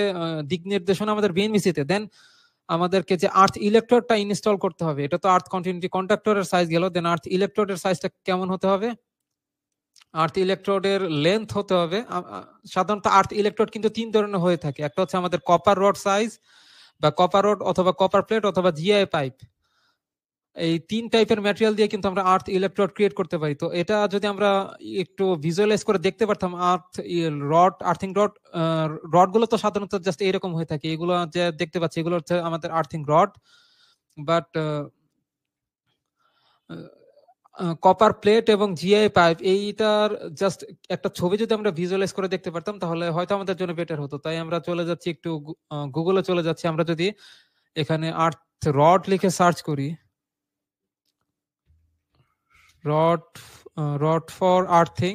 দিক নির্দেশনা আমাদের বিএনবিসিতে। দেন আমাদেরকে যে আর্থ ইলেকট্রোডটা ইনস্টল করতে হবে, এটা তো আর্থ কন্টিনিউটি কন্ডাক্টরের সাইজ গেল। দেন আর্থ ইলেকট্রোডের সাইজটা কেমন হতে হবে? আর্থ ইলেকট্রোডের লেন্থ হতে হবে, সাধারণত আর্থ ইলেকট্রোড কিন্তু তিন ধরনের হয়ে থাকে। একটা হচ্ছে আমাদের কপার রড সাইজ বা কপার রড অথবা কপার প্লেট অথবা জিআই পাইপ। এই তিন টাইপের ম্যাটেরিয়াল দিয়ে কিন্তু আমরা আর্থ ইলেকট্রোড ক্রিয়েট করতে পারি। তো এটা যদি আমরা একটু ভিজুয়ালাইজ করে দেখতে পারতাম, আর্থ রড, আর্থিং রড, রড গুলো তো সাধারণত জাস্ট এরকম হয়ে থাকে, এগুলো যে দেখতে পাচ্ছি এগুলো হচ্ছে আমাদের earthing rod. But copper plate এবং জিআই পাইপ এইটার জাস্ট একটা ছবি যদি আমরা ভিজুয়ালাইজ করে দেখতে পারতাম তাহলে হয়তো আমাদের জন্য বেটার হতো। তাই আমরা চলে যাচ্ছি একটু গুগলে চলে যাচ্ছি। আমরা যদি এখানে আর্থ রড লিখে সার্চ করি, রড ফর আর্থিং,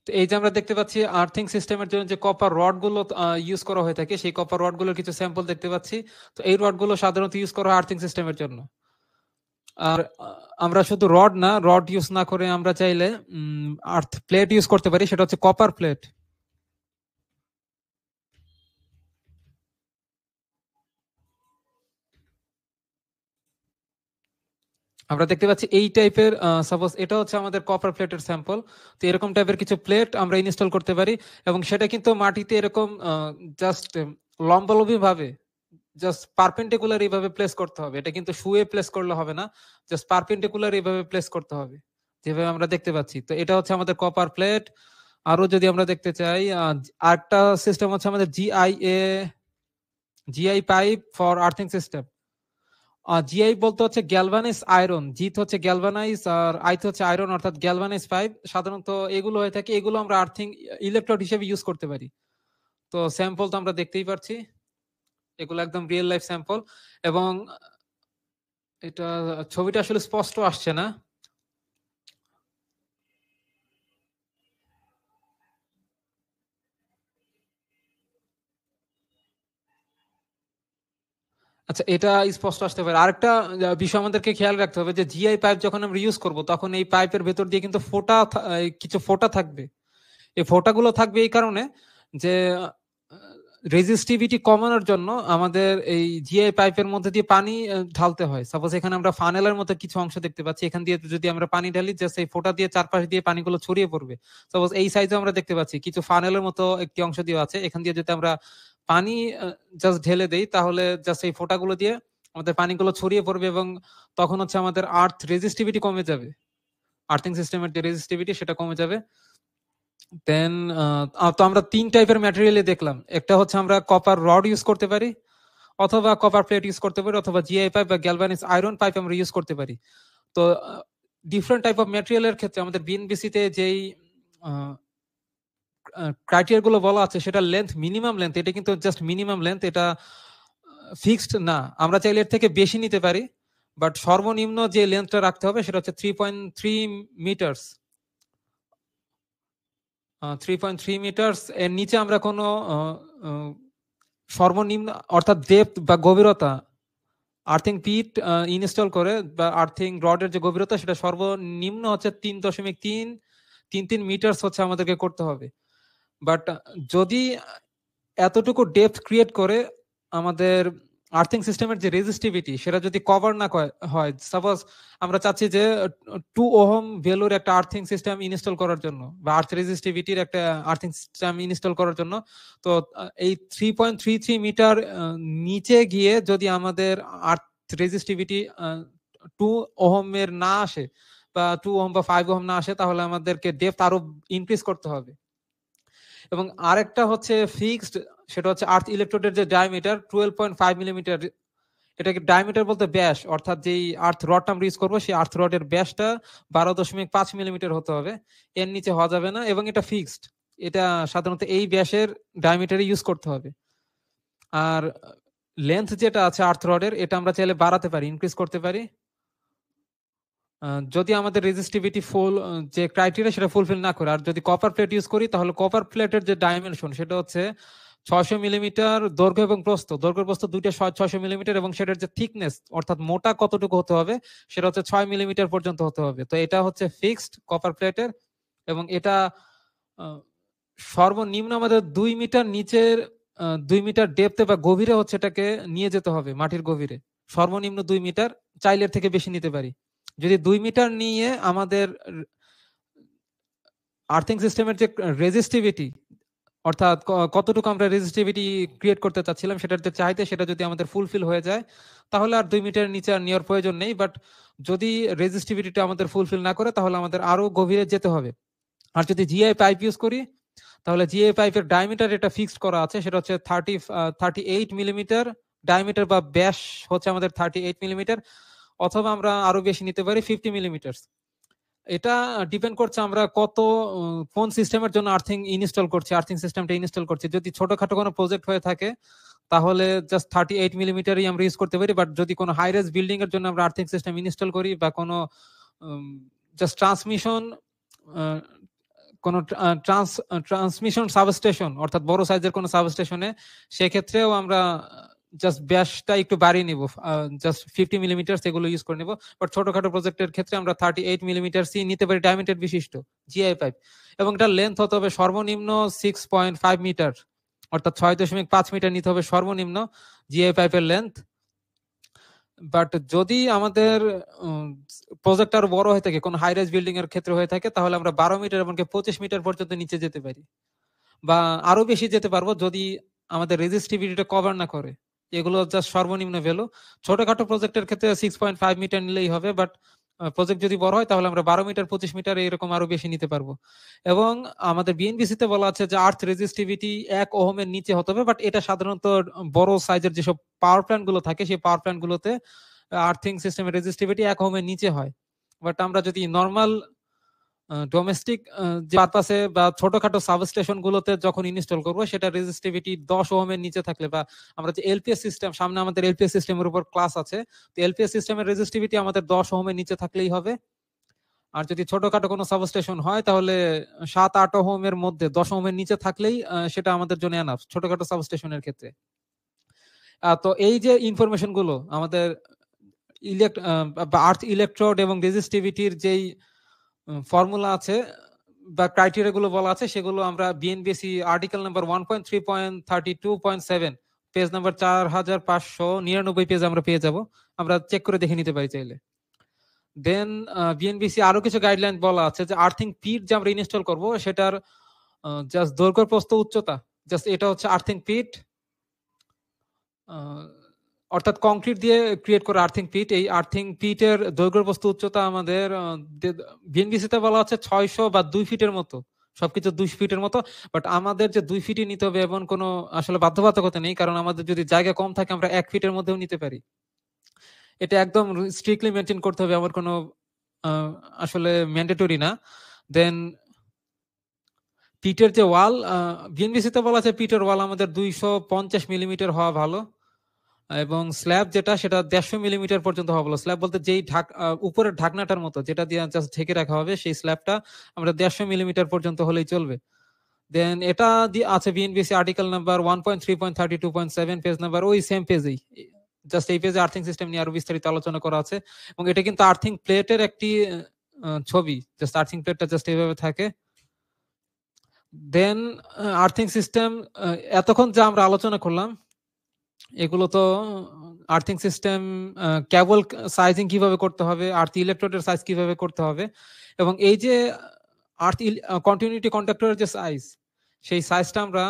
তো এই যে আমরা দেখতে পাচ্ছি আর্থিং সিস্টেমের জন্য যে কপার রড গুলো ইউজ করা হয়ে থাকে, সেই কপার রড গুলোর কিছু স্যাম্পল দেখতে পাচ্ছি। তো এই রড গুলো সাধারণত ইউজ করা হয় আর্থিং সিস্টেমের জন্য। আর আমরা শুধু রড না, রড ইউজ না করে আমরা চাইলে আর্থ প্লেট ইউজ করতে পারি, সেটা হচ্ছে কপার প্লেট। আমরা দেখতে পাচ্ছি এই টাইপের, সাপোজ এটা হচ্ছে আমাদের কপার প্লেটের স্যাম্পল। তো এরকম টাইপের কিছু প্লেট আমরা ইনস্টল করতে পারি এবং সেটা কিন্তু মাটিতে এরকম জাস্ট লম্বালম্বি ভাবে জাস্ট পারপেন্ডিকুলার এইভাবে প্লেস করতে হবে। এটা কিন্তু শুয়ে প্লেস করলে হবে না, জাস্ট পারপেন্ডিকুলার এইভাবে প্লেস করতে হবে যেভাবে আমরা দেখতে পাচ্ছি। তো এটা হচ্ছে আমাদের কপার প্লেট। আরো যদি আমরা দেখতে চাই, আরেকটা সিস্টেম হচ্ছে আমাদের GI pipe for earthing system. GI বলতে হচ্ছে গ্যালভানাইজ আয়রন, জিত হচ্ছে গ্যালভানাইজ আর আইথ হচ্ছে আয়রন, অর্থাৎ গ্যালভানাইজ পাইপ। সাধারণত এগুলো হয়ে থাকে, এগুলো আমরা আর্থিং ইলেকট্রোড হিসেবে ইউজ করতে পারি। তো স্যাম্পল তো আমরা দেখতেই পাচ্ছি, এগুলো একদম রিয়েল লাইফ স্যাম্পল। এবং এটা ছবিটা আসলে স্পষ্ট আসছে না। আচ্ছা, এটা স্পষ্ট আসতে পারে। আরেকটা বিষয় আমাদেরকে খেয়াল রাখতে হবে যে জিআই পাইপ যখন আমরা ইউজ করব তখন এই পাইপের ভেতর দিয়ে কিন্তু কিছু ফোঁটা থাকবে। এই ফোঁটাগুলো থাকবে এই কারণে যে রেজিস্টিভিটি কমানোর জন্য আমাদের এই জিআই পাইপের মধ্যে দিয়ে পানি ঢালতে হয়। সাপোজ এখানে আমরা ফানেলের মতো কিছু অংশ দেখতে পাচ্ছি, এখান দিয়ে যদি আমরা পানি ঢালি জাস্ট এই ফোঁটা দিয়ে চারপাশ দিয়ে পানিগুলো ছড়িয়ে পড়বে। সাপোজ এই সাইজে আমরা দেখতে পাচ্ছি কিছু ফানেলের মতো একটি অংশ দিয়ে আছে, এখান দিয়ে যদি আমরা পানি জাস্ট ঢেলে দেই তাহলে জাস্ট এই ফোঁটাগুলো দিয়ে আমাদের পানিগুলো ছড়িয়ে পড়বে এবং তখন হচ্ছে আমাদের আর্থ রেজিস্টিভিটি কমে যাবে, আর্থিং সিস্টেমের যে রেজিস্টিভিটি সেটা কমে যাবে। দেন তো আমরা তিন টাইপের ম্যাটেরিয়ালে দেখলাম, একটা হচ্ছে আমরা কপার রড ইউজ করতে পারি অথবা কপার প্লেট ইউজ করতে পারি অথবা জিআই পাইপ বা গ্যালভানিজ আয়রন পাইপ আমরা ইউজ করতে পারি। তো ডিফারেন্ট টাইপ অফ ম্যাটেরিয়ালের ক্ষেত্রে আমাদের বিএনবিসিতে যেই ক্রাইটেরিয়া গুলো বলা আছে সেটা লেন্থ, মিনিমাম লেন্থ, এটা কিন্তু জাস্ট মিনিমাম লেন্থ, এটা ফিক্সড না। আমরা চাইলে এর থেকে বেশি নিতে পারি, বাট সর্বনিম্ন যে লেন্থটা রাখতে হবে সেটা হচ্ছে 3.3 মিটার্স। 3.3 মিটার্স এর নিচে আমরা কোনো সর্বনিম্ন অর্থাৎ ডেপথ বা গভীরতা আর্থিং পিট ইনস্টল করে বা আর্থিং রডের যে গভীরতা সেটা সর্বনিম্ন হচ্ছে 3.33 মিটার্স হচ্ছে আমাদেরকে করতে হবে। বাট যদি এতটুকু ডেপথ ক্রিয়েট করে আমাদের আর্থিং সিস্টেমের যে রেজিস্টিভিটি সেটা যদি কভার না হয়, সাপোজ আমরা চাচ্ছি যে 2 ওহম ভ্যালুর একটা আর্থিং সিস্টেম ইনস্টল করার জন্য বা আর্থ রেজিস্টিভিটির একটা আর্থিং সিস্টেম ইনস্টল করার জন্য, তো এই 3.33 মিটার নিচে গিয়ে যদি আমাদের আর্থ রেজিস্টিভিটি 2 ওহমের না আসে বা 2 ওহম বা 5 ওহম না আসে তাহলে আমাদেরকে ডেপথ আরো ইনক্রিজ করতে হবে। এবং আরেকটা হচ্ছে ফিক্সড, সেটা হচ্ছে আর্থ ইলেকট্রোডের যে ডায়ামিটার 12.5 মিলিমিটার, এটাকে ডায়ামিটার বলতে ব্যাস, অর্থাৎ যেই আর্থ রডটা আমরা ইউজ করবো সেই আর্থ রডের ব্যাসটা 12.5 মিলিমিটার হতে হবে, এর নিচে হওয়া যাবে না, এবং এটা ফিক্সড, এটা সাধারণত এই ব্যাসের ডায়ামিটারে ইউজ করতে হবে। আর লেন্থ যেটা আছে আর্থ রডের, এটা আমরা চাইলে বাড়াতে পারি, ইনক্রিজ করতে পারি, যদি আমাদের রেজিস্টিভিটি ফুল যে ক্রাইটেরিয়া সেটা ফুলফিল না করে। আর যদি কপার প্লেট ইউজ করি তাহলে কপার প্লেটের যে ডাইমেনশন সেটা হচ্ছে 600 মিলিমিটার দৈর্ঘ্য এবং প্রস্থ, দৈর্ঘ্য প্রস্থ দুইটা 600 মিলিমিটার, এবং সেটার যে থিকনেস অর্থাৎ মোটা কতটুকু হতে হবে সেটা হচ্ছে 6 মিলিমিটার পর্যন্ত হতে হবে। তো এটা হচ্ছে ফিক্সড কপার প্লেটের, এবং এটা সর্বনিম্ন আমাদের 2 মিটার নিচের 2 মিটার ডেপথে বা গভীরে হচ্ছে এটাকে নিয়ে যেতে হবে, মাটির গভীরে সর্বনিম্ন 2 মিটার, চাইলের থেকে বেশি নিতে পারি। যদি 2 মিটার নিয়ে আমাদের আর্থিং সিস্টেমের যে রেজিস্টিভিটি, অর্থাৎ কতটুকু আমরা রেজিস্টিভিটি ক্রিয়েট করতে চাচ্ছিলাম সেটার যে চাহিদা সেটা যদি আমাদের ফুলফিল হয়ে যায় তাহলে আর 2 মিটারের নিচে আর নেওয়ার প্রয়োজন নেই। বাট যদি রেজিস্টিভিটিটা আমাদের ফুলফিল না করে তাহলে আমাদের আরো গভীরে যেতে হবে। আর যদি জিআই পাইপ ইউজ করি তাহলে জিআই পাইপের ডায়ামিটার এটা ফিক্সড করা আছে, সেটা হচ্ছে 38 মিলিমিটার ডায়ামিটার, বা ব্যাস হচ্ছে আমাদের 38 মিলিমিটার, অথবা আমরা আরো বেশি নিতে পারি 50 মিলিমিটার। এটা ডিপেন্ড করছে আমরা কোন সিস্টেমের জন্য আর্থিং ইনস্টল করছি, আর্থিং সিস্টেমটা ইনস্টল করছি। যদি ছোটখাটো কোনো প্রজেক্ট হয়ে থাকে তাহলে জাস্ট 38 মিলিমিটারই আমরা ইউজ করতে পারি। বাট যদি কোনো হাই রাইজ বিল্ডিং এর জন্য আমরা আর্থিং সিস্টেম ইনস্টল করি, বা কোনো জাস্ট ট্রান্সমিশন সাবস্টেশন, অর্থাৎ বড় সাইজের কোনো সাবস্টেশনে, সেক্ষেত্রেও আমরা জাস্ট ব্যাসটা একটু বাড়িয়ে নিব, জাস্ট 50 মিলিমিটার এগুলো ইউজ করে নিব। বাট ছোটখাটো প্রজেক্টের ক্ষেত্রে আমরা 38 মিলিমিটার সি নিতে পারি ডায়ামিটার বিশিষ্ট জিআই পাইপ, এবং এটার লেন্থ হতে হবে সর্বনিম্ন 6.5 মিটার, অর্থাৎ 6.5 মিটার নিতে হবে সর্বনিম্ন জিআই পাইপের লেন্থ। বাট যদি আমাদের প্রজেক্ট আরো বড় হয়ে থাকে, কোনো হাই রাইজ বিল্ডিং এর ক্ষেত্রে হয়ে থাকে, তাহলে আমরা 12 মিটার এমনকি 25 মিটার পর্যন্ত নিচে যেতে পারি, বা আরো বেশি যেতে পারবো যদি আমাদের রেজিস্টিভিটিটা কভার না করে। এগুলো জাস্ট সর্বনিম্ন ভ্যালু। ছোটখাটো প্রজেক্টের ক্ষেত্রে 6.5 মিটার নিলেই হবে, বাট প্রজেক্ট যদি বড় হয় তাহলে আমরা 12 মিটার 25 মিটার এরকম আরো বেশি নিতে পারবো। এবং আমাদের বিএনবিসি তে বলা আছে যে আর্থ রেজিস্টিভিটি 1 ওহমের নিচে হতে হবে, বাট এটা সাধারণত বড় সাইজের যেসব পাওয়ার প্ল্যান্ট গুলো থাকে সেই পাওয়ার প্ল্যান্ট গুলোতে আর্থিং সিস্টেমের রেজিস্টিভিটি 1 ওহমের নিচে হয়। বাট আমরা যদি নর্মাল ডোমেস্টিক যে পারপাসে বা ছোটখাটো সাবস্টেশন গুলোতে যখন ইনস্টল করবো সেটা রেজিস্টিভিটি 10 ওহমের নিচে থাকলে, বা আমরা যে এলপিএস সিস্টেম, সামনে আমাদের এলপিএস সিস্টেমের উপর ক্লাস আছে, তো এলপিএস সিস্টেমের রেজিস্টিভিটি আমাদের 10 ওহমের নিচে থাকলেই হবে। আর যদি ছোটখাটো কোনো সাবস্টেশন হয় তাহলে 7-8 ওহমের মধ্যে, 10 ওহমের নিচে থাকলেই সেটা আমাদের জন্য এনাফ ছোটখাটো সাবস্টেশনের ক্ষেত্রে। তো এই যে ইনফরমেশন গুলো আমাদের আর্থ ইলেকট্রোড এবং রেজিস্টিভিটির যেই ফর্মুলা আছে বা ক্রাইটেরিয়া গুলো বলা আছে সেগুলো আমরা BNBC article number 1.3.32.7 page number 4599 page আমরা পেয়ে যাব, আমরা চেক করে দেখে নিতে পারি চাইলে। দেন বিএনবিসি আরো কিছু গাইডলাইন বলা আছে যে আর্থিং পিট যে আমরা ইনস্টল করব সেটার জাস্ট দৈর্ঘ্য প্রস্থ উচ্চতা, জাস্ট এটা হচ্ছে আর্থিং পিট, অর্থাৎ কংক্রিট দিয়ে ক্রিয়েট করা আর্থিং পিট। এই আর্থিং পিটের দৈর্ঘ্য প্রস্থ উচ্চতা আমাদের বিএনবিসিতে বলা হচ্ছে 600 বা 2 ফিটের মতো, সবকিছু 2 ফিটের মতো। বাট আমাদের যে 2 ফিটই নিতে হবে এমন কোনো আসলে বাধ্যবাধকতা নেই, কারণ আমাদের যদি জায়গা কম থাকে আমরা 1 ফিটের মধ্যেও নিতে পারি। এটা একদম স্ট্রিক্টলি মেনটেন করতে হবে, আমার কোনো আসলে ম্যান্ডেটরি না। দেন পিটের যে ওয়াল, বিএনবিসিতে বলা আছে পিটের ওয়াল আমাদের 250 মিলিমিটার হওয়া ভালো, এবং স্ল্যাব যেটা সেটা 150 মিলিমিটার পর্যন্ত হওয়া ভালো। স্ল্যাব বলতে যেই উপরের ঢাকনাটার মতো যেটা দিয়ে জাস্ট ঢেকে রাখা হবে সেই স্ল্যাবটা আমরা 150 মিলিমিটার পর্যন্ত হলেই চলবে। দেন এটা আছে BNBC article number 1.3.32.7 page number ওই সেম পেজেই, জাস্ট এই পেজে আর্থিং সিস্টেম নিয়ে আরো বিস্তারিত আলোচনা করা আছে। এবং এটা কিন্তু আর্থিং প্লেটের একটি ছবি, জাস্ট আর্থিং প্লেটটা জাস্ট এইভাবে থাকে। দেন আর্থিং সিস্টেম এতক্ষণ যা আমরা আলোচনা করলাম এগুলো তো আর্থিং সিস্টেম কেবল সাইজিং কিভাবে করতে হবে, আর্থ ইলেকট্রোডের সাইজ কিভাবে করতে হবে, এবং এই যে আর্থ কন্টিনিউটি কন্ডাক্টরের যে সাইজ সেই সাইজটা আমরা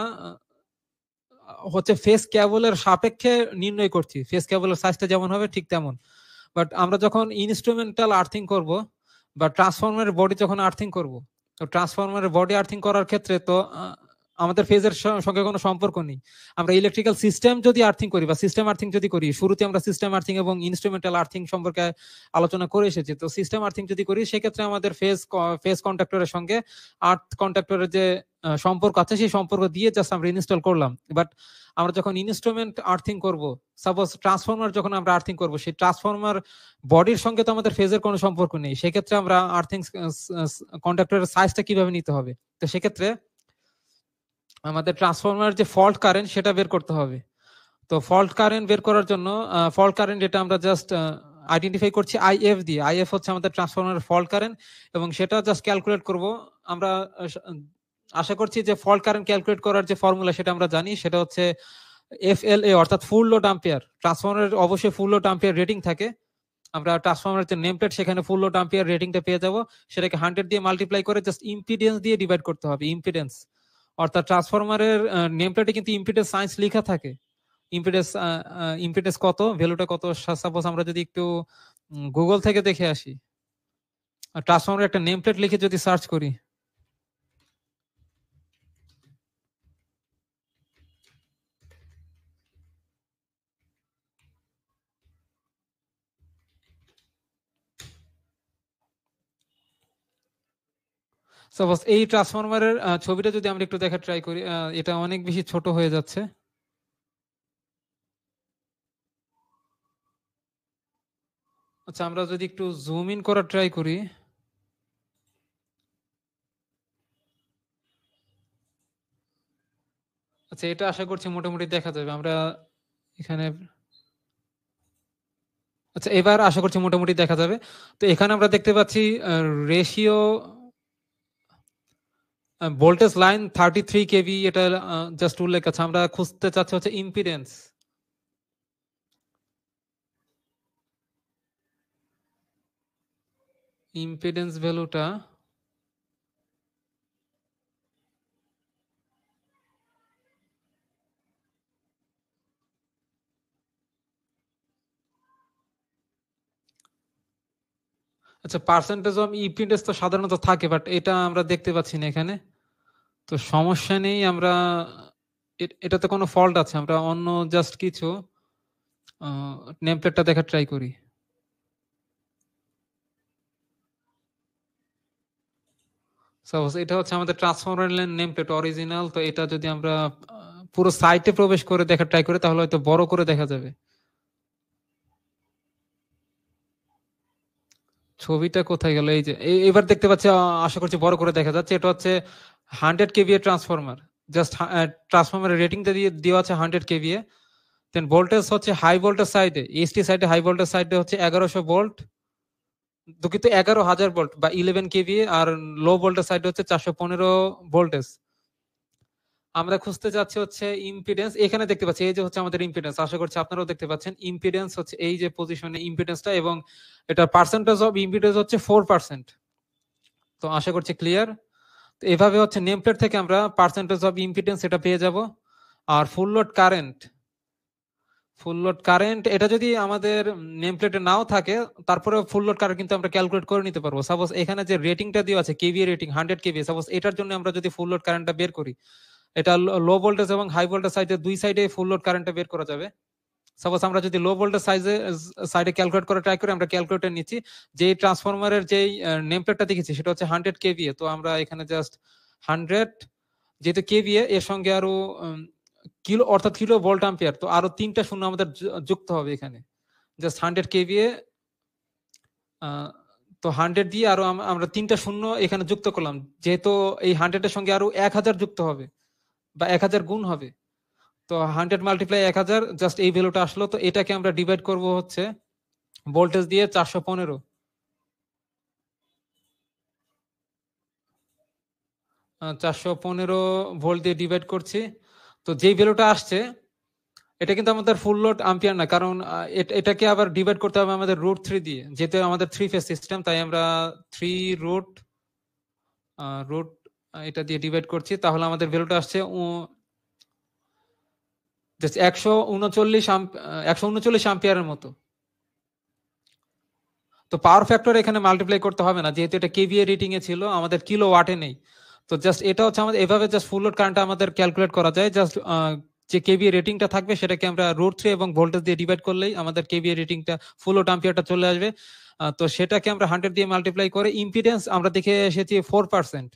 হচ্ছে ফেস কেবলের সাপেক্ষে নির্ণয় করছি, ফেস কেবলের সাইজটা যেমন হবে ঠিক তেমন। বাট আমরা যখন ইনস্ট্রুমেন্টাল আর্থিং করব বা ট্রান্সফরমারের বডি যখন আর্থিং করব, তো ট্রান্সফরমারের বডি আর্থিং করার ক্ষেত্রে তো আমাদের ফেজের সঙ্গে কোনো সম্পর্ক নেই। আমরা ইলেকট্রিক্যাল সিস্টেম যদি আর্থিং করি বা সিস্টেম আর্থিং যদি করি, শুরুতে আমরা সিস্টেম আর্থিং এবং ইনস্ট্রুমেন্টাল আর্থিং সম্পর্কে আলোচনা করে এসেছি। তো সিস্টেম আর্থিং যদি করি সেক্ষেত্রে আমাদের ফেজ কন্ডাক্টরের সঙ্গে আর্থ কন্ডাক্টরের যে সম্পর্ক আছে সেই সম্পর্ক দিয়ে জাস্ট আমরা ইনস্টল করলাম। বাট আমরা যখন ইনস্ট্রুমেন্ট আর্থিং করব, সাপোজ ট্রান্সফরমার যখন আমরা আর্থিং করব, সেই ট্রান্সফরমার বডির সঙ্গে তো আমাদের ফেজের কোনো সম্পর্ক নেই। সেক্ষেত্রে আমরা আর্থিং কন্ডাক্টরের সাইজটা কিভাবে নিতে হবে? তো সেক্ষেত্রে আমাদের ট্রান্সফরমার যে ফল্ট কারেন্ট সেটা বের করতে হবে। তো ফল্ট কারেন্ট বের করার জন্য ফল্ট কারেন্ট যেটা আমরা জাস্ট আইডেন্টিফাই করছি আইএফ দিয়ে। আইএফ হচ্ছে আমাদের ট্রান্সফরমারের ফল্ট কারেন্ট এবং সেটা জাস্ট ক্যালকুলেট করব। আমরা আশা করছি যে ফল্ট কারেন্ট ক্যালকুলেট করার যে ফর্মুলা সেটা আমরা জানি, সেটা হচ্ছে এফএলএ অর্থাৎ ফুল লোড অ্যাম্পিয়ার। ট্রান্সফরমারের অবশ্যই ফুল লোড অ্যাম্পিয়ার রেটিং থাকে। আমরা ট্রান্সফরমারের যে নেম প্লেট সেখানে ফুল লোড অ্যাম্পিয়ার রেটিংটা পেয়ে যাব। সেটাকে 100 দিয়ে মাল্টিপ্লাই করে জাস্ট ইম্পিডেন্স দিয়ে ডিভাইড করতে হবে। ইম্পিডেন্স অর্থাৎ ট্রান্সফরমারের নেম প্লেটে কিন্তু ইম্পিডেন্স সায়েন্স লেখা থাকে। ইম্পিডেন্স কত, ভ্যালুটা কত, সাপোজ আমরা যদি একটু গুগল থেকে দেখে আসি, ট্রান্সফরমারের একটা নেম প্লেট লিখে যদি সার্চ করি, সাপোজ এই ট্রান্সফরমারের ছবিটা যদি আমরা একটু দেখা ট্রাই করি, এটা অনেক বেশি ছোট হয়ে যাচ্ছে। আচ্ছা, আমরা যদি একটু জুম ইন করার ট্রাই করি, আচ্ছা এটা আশা করছি মোটামুটি দেখা যাবে। আমরা এখানে, আচ্ছা এবার আশা করছি মোটামুটি দেখা যাবে। তো এখানে আমরা দেখতে পাচ্ছি রেশিও ভোল্টেজ লাইন 33 কেভি, এটা জাস্ট উল্লেখ আছে। আমরা খুঁজতে চাচ্ছি হচ্ছে ইম্পিডেন্স। ইম্পিডেন্স ভ্যালুটা আচ্ছা, পার্সেন্টেজ অফ ইম্পিডেন্স তো সাধারণত থাকে, বাট এটা আমরা দেখতে পাচ্ছি না এখানে। তো সমস্যা নেই, আমরা এটাতে কোনো ফল্ট আছে, আমরা অন্য জাস্ট কিছু নেম প্লেটটা দেখা ট্রাই করি। সাপোজ এটা হচ্ছে আমাদের ট্রান্সফরমার নেম প্লেট অরিজিনাল। তো এটা যদি আমরা পুরো সাইটে প্রবেশ করে দেখা ট্রাই করি তাহলে হয়তো বড় করে দেখা যাবে। ছবিটা কোথায় গেল? এই যে এবার দেখতে পাচ্ছি, আশা করছি বড় করে দেখা যাচ্ছে। এটা হচ্ছে 100 কেভিএ ট্রান্সফরমার। জাস্ট ট্রান্সফরমারের রেটিংটা দিয়ে দেওয়া আছে 100 কেভিএ। দেন ভোল্টেজ হচ্ছে হাই ভোল্টেজ সাইডে, এসটি সাইডে হাই ভোল্টেজ সাইডে হচ্ছে 1100 ভোল্ট, দুঃখিত 11,000 ভোল্ট বা 11 কেভিএ। আর লো ভোল্টেজ সাইডে হচ্ছে 415 ভোল্টেজ। আমরা খুঁজতে যাচ্ছি হচ্ছে ইম্পিডেন্স। এখানে দেখতে পাচ্ছি এই যে হচ্ছে আমাদের ইম্পিডেন্স। আশা করছি আপনারাও দেখতে পাচ্ছেন ইম্পিডেন্স হচ্ছে এই যে পজিশনে ইম্পিডেন্সটা, এবং এটা পার্সেন্টেজ অফ ইম্পিডেন্স হচ্ছে 4%। তো আশা করছি ক্লিয়ার। তো এভাবে হচ্ছে নেম প্লেট থেকে আমরা পার্সেন্টেজ অফ ইম্পিডেন্স এটা পেয়ে যাব। আর ফুল লোড কারেন্ট এটা যদি আমাদের নেম প্লেটে নাও থাকে, তারপরে ফুল লোড কারেন্ট কিন্তু আমরা ক্যালকুলেট করে নিতে পারবো। সাপোজ এখানে যে রেটিংটা দেওয়া আছে কেভিএ রেটিং 100 কেভিএ, সাপোজ এটার জন্য আমরা যদি ফুল লোড কারেন্টটা বের করি, এটা লো ভোল্টেজ এবং হাই ভোল্টেজ সাইডে দুই সাইডে ফুল লোড কারেন্টটা বের করা যাবে। সাপোজ আমরা যদি লো ভোল্টেজ সাইডে ক্যালকুলেট করে ট্রাই করি, আমরা ক্যালকুলেটর নিচ্ছি যে ট্রান্সফরমারের যে নেম প্লেটটা দেখেছি সেটা হচ্ছে 100 কেভিএ। তো আমরা এখানে জাস্ট 100, যেহেতু কেভিএ এর সঙ্গে আরো কিলো অর্থাৎ কিলো ভোল্ট অ্যাম্পিয়ার, তো আরো 3টা শূন্য আমাদের যুক্ত হবে এখানে। জাস্ট 100 কেভিএ, তো 100 দিয়ে আরো আমরা 3টা শূন্য এখানে যুক্ত করলাম। যেহেতু এই 100 এর সঙ্গে আরো 1000 যুক্ত হবে বা 1000 গুণ হবে, তো 100 মাল্টিপ্লাই 1000, জাস্ট এই ভ্যালুটা আসলো। তো এটাকে আমরা ডিভাইড করব হচ্ছে ভোল্টেজ দিয়ে 415, 415 ভোল্ট দিয়ে ডিভাইড করছি। তো যেই ভ্যালুটা আসছে এটা কিন্তু আমাদের ফুল লোড আম্পিয়ার না, কারণ এটাকে আবার ডিভাইড করতে হবে আমাদের √3 দিয়ে। যেহেতু আমাদের 3 ফেজ সিস্টেম, তাই আমরা 3 রুট এটা দিয়ে ডিভাইড করছি। তাহলে আমাদের ভ্যালুটা আসছে 139 আম্পিয়ারের মতো। তো পাওয়ার ফ্যাক্টর এখানে মাল্টিপ্লাই করতে হবে না, যেহেতু এটা কেভিএ রেটিং এ ছিল, আমাদের কিলো ওয়াটে নেই। তো জাস্ট এটা হচ্ছে আমাদের এভাবে জাস্ট ফুল লোড কারেন্ট আমাদের ক্যালকুলেট করা যায়। জাস্ট যে কেভিএ রেটিংটা থাকবে সেটাকে আমরা √3 এবং ভোল্টেজ দিয়ে ডিভাইড করলেই আমাদের কেভিএ রেটিংটা ফুল লোড অ্যাম্পিয়ারটা চলে আসবে। তো সেটাকে আমরা 100 দিয়ে মাল্টিপ্লাই করে ইম্পিডেন্স আমরা দেখে এসেছি 4%।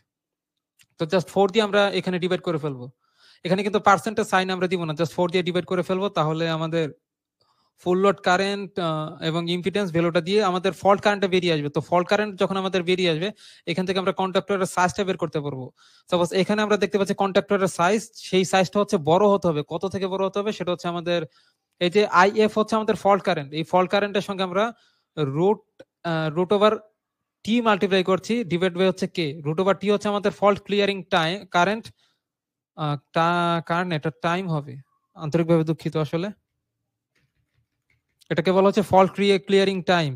তো জাস্ট 4 দিয়ে আমরা এখানে ডিভাইড করে ফেলবো। এখানে কিন্তু পার্সেন্টেজ সাইন আমরা দিব না, জাস্ট 4 দিয়ে ডিভাইড করে ফেলবো। তাহলে আমাদের ফুল লোড কারেন্ট এবং ইম্পিডেন্স ভ্যালুটা দিয়ে আমাদের ফল্ট কারেন্টটা বেরিয়ে আসবে। তো ফল্ট কারেন্ট যখন আমাদের বেরিয়ে আসবে, এখান থেকে আমরা কন্ডাক্টরের সাইজটা বের করতে পারবো। সাপোজ এখানে আমরা দেখতে পাচ্ছি কন্ডাক্টরের সাইজ, সেই সাইজটা হচ্ছে বড় হতে হবে। কত থেকে বড় হতে হবে সেটা হচ্ছে আমাদের এই যে আইএফ হচ্ছে আমাদের ফল্ট কারেন্ট, এই ফল্ট কারেন্টের সঙ্গে আমরা রুট ওভার টি মাল্টিপ্লাই করছি, ডিভাইড বাই হচ্ছে কে। রুট ওভার টি হচ্ছে আমাদের ফল্ট ক্লিয়ারিং টাইম কারেন্ট, কারণ এটা টাইম হবে, আন্তরিকভাবে দুঃখিত, আসলে এটাকে বলা হচ্ছে ফল্ট ক্লিয়ারিং টাইম।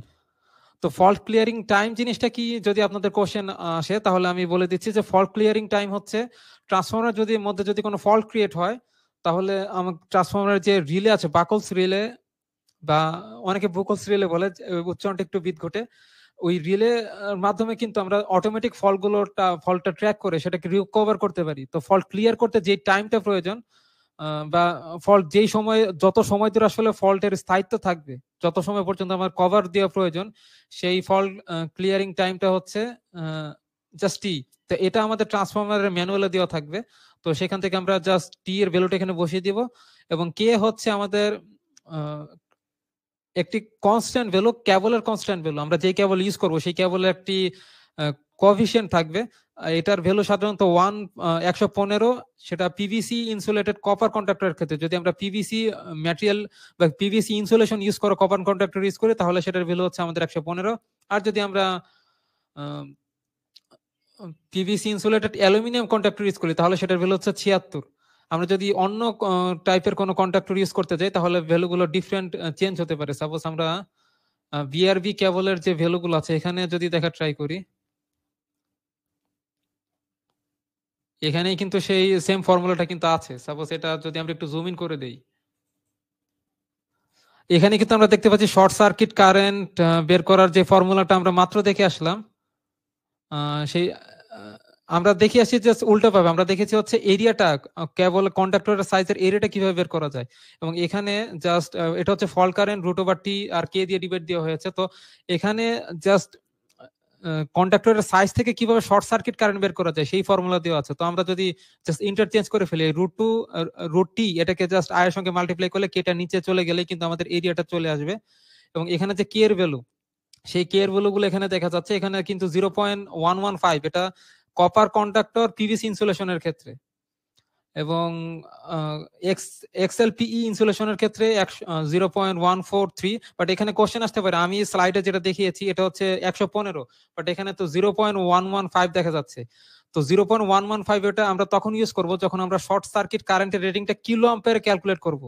তো ফল্ট ক্লিয়ারিং টাইম জিনিসটা কি, যদি আপনাদের কোশ্চেন আসে তাহলে আমি বলে দিচ্ছি যে ফল্ট ক্লিয়ারিং টাইম হচ্ছে ট্রান্সফর্মার মধ্যে যদি কোনো ফল্ট ক্রিয়েট হয়, তাহলে আমার ট্রান্সফর্মারের যে রিলে আছে, বাকলস রিলে বা অনেকে বুকলস রিলে বলে, উচ্চারণটা একটু বিদঘটে, ওই রিলে মাধ্যমে কিন্তু আমরা অটোমেটিক ফল্টটা ট্র্যাক করে সেটাকে রিকভার করতে পারি। তো ফল্ট ক্লিয়ার করতে যে টাইমটা প্রয়োজন বা ফল্ট যেই সময়, যত সময় ধরে আসলে ফল্টের স্থায়িত্ব থাকবে, যত সময় পর্যন্ত আমার কভার দেওয়া প্রয়োজন, সেই ফল্ট ক্লিয়ারিং টাইমটা হচ্ছে জাস্ট টি। তো এটা আমাদের ট্রান্সফরমারের ম্যানুয়ালে দেওয়া থাকবে। তো সেখান থেকে আমরা জাস্ট টি এর ভ্যালুটা এখানে বসিয়ে দিব, এবং কে হচ্ছে আমাদের একটি কনস্ট্যান্ট ভ্যালু, কেবলের কনস্ট্যান্ট ভ্যালু। আমরা যে কেবল ইউজ করব সেই কেবলের একটি কোএফিশিয়েন্ট থাকবে। এটার ভ্যালু সাধারণত 115। সেটা পিভিসি ইনসুলেটেড কপার কন্ডাক্টরের ক্ষেত্রে, যদি আমরা পিভিসি ম্যাটেরিয়াল বা পিভিসি ইনসুলেশন ইউজ করো, কপার কন্ডাক্টর ইউজ করি, তাহলে সেটার ভ্যালু হচ্ছে আমাদের 115। আর যদি আমরা PVC insulated aluminium conductor use করি, তাহলে সেটার ভ্যালু হচ্ছে 76। আমরা যদি অন্য টাইপের কোনো কন্ডাক্টর ইউজ করতে যাই, তাহলে ভ্যালুগুলো ডিফারেন্ট চেঞ্জ হতে পারে। সাপোজ আমরা বিআরবি কেবলের যে ভ্যালুগুলো আছে এখানে যদি দেখা ট্রাই করি, এখানেই কিন্তু সেই সেম ফর্মুলাটা কিন্তু আছে। সাপোজ এটা যদি আমরা একটু জুম ইন করে দেই, এখানে কিন্তু আমরা দেখতে পাচ্ছি শর্ট সার্কিট কারেন্ট বের করার যে ফর্মুলাটা আমরা মাত্র দেখে আসলাম, সেই আমরা দেখে আসছি জাস্ট উল্টো ভাবে। আমরা দেখেছি হচ্ছে এরিয়াটা, কেবল কন্ডাক্টরের সাইজের এরিয়াটা কিভাবে বের করা যায়, এবং এখানে জাস্ট এটা হচ্ছে ফল্ট কারেন্ট √T আর কে দিয়ে ডিভাইড দেওয়া হয়েছে। তো এখানে জাস্ট কন্ডাক্টরের সাইজ থেকে কিভাবে শর্ট সার্কিট কারেন্ট বের করা যায় সেই ফর্মুলা দেওয়া আছে। তো আমরা যদি জাস্ট ইন্টারচেঞ্জ করে ফেলি, √T এটাকে জাস্ট আয়ের সঙ্গে মাল্টিপ্লাই করলে কেটা নিচে চলে গেলে কিন্তু আমাদের এরিয়াটা চলে আসবে। এবং এখানে যে কে এর ভ্যালু, সেই কে এর ভ্যালু গুলো এখানে দেখা যাচ্ছে। এখানে কিন্তু 0.115, এটা কপার কন্ডাক্টর পিভিসি ইনসুলেশনের ক্ষেত্রে, এবং এক্সএলপিই ইনসুলেশনের ক্ষেত্রে 0.143। বাট এখানে কোশ্চেন আসতে পারে, আমি স্লাইডে যেটা দেখিয়েছি এটা হচ্ছে 115, বাট এখানে তো 0.115 দেখা যাচ্ছে। তো 0.115 এটা আমরা তখন ইউজ করব যখন আমরা শর্ট সার্কিট কারেন্টের রেটিংটা কিলো অ্যাম্পিয়ারে ক্যালকুলেট করব।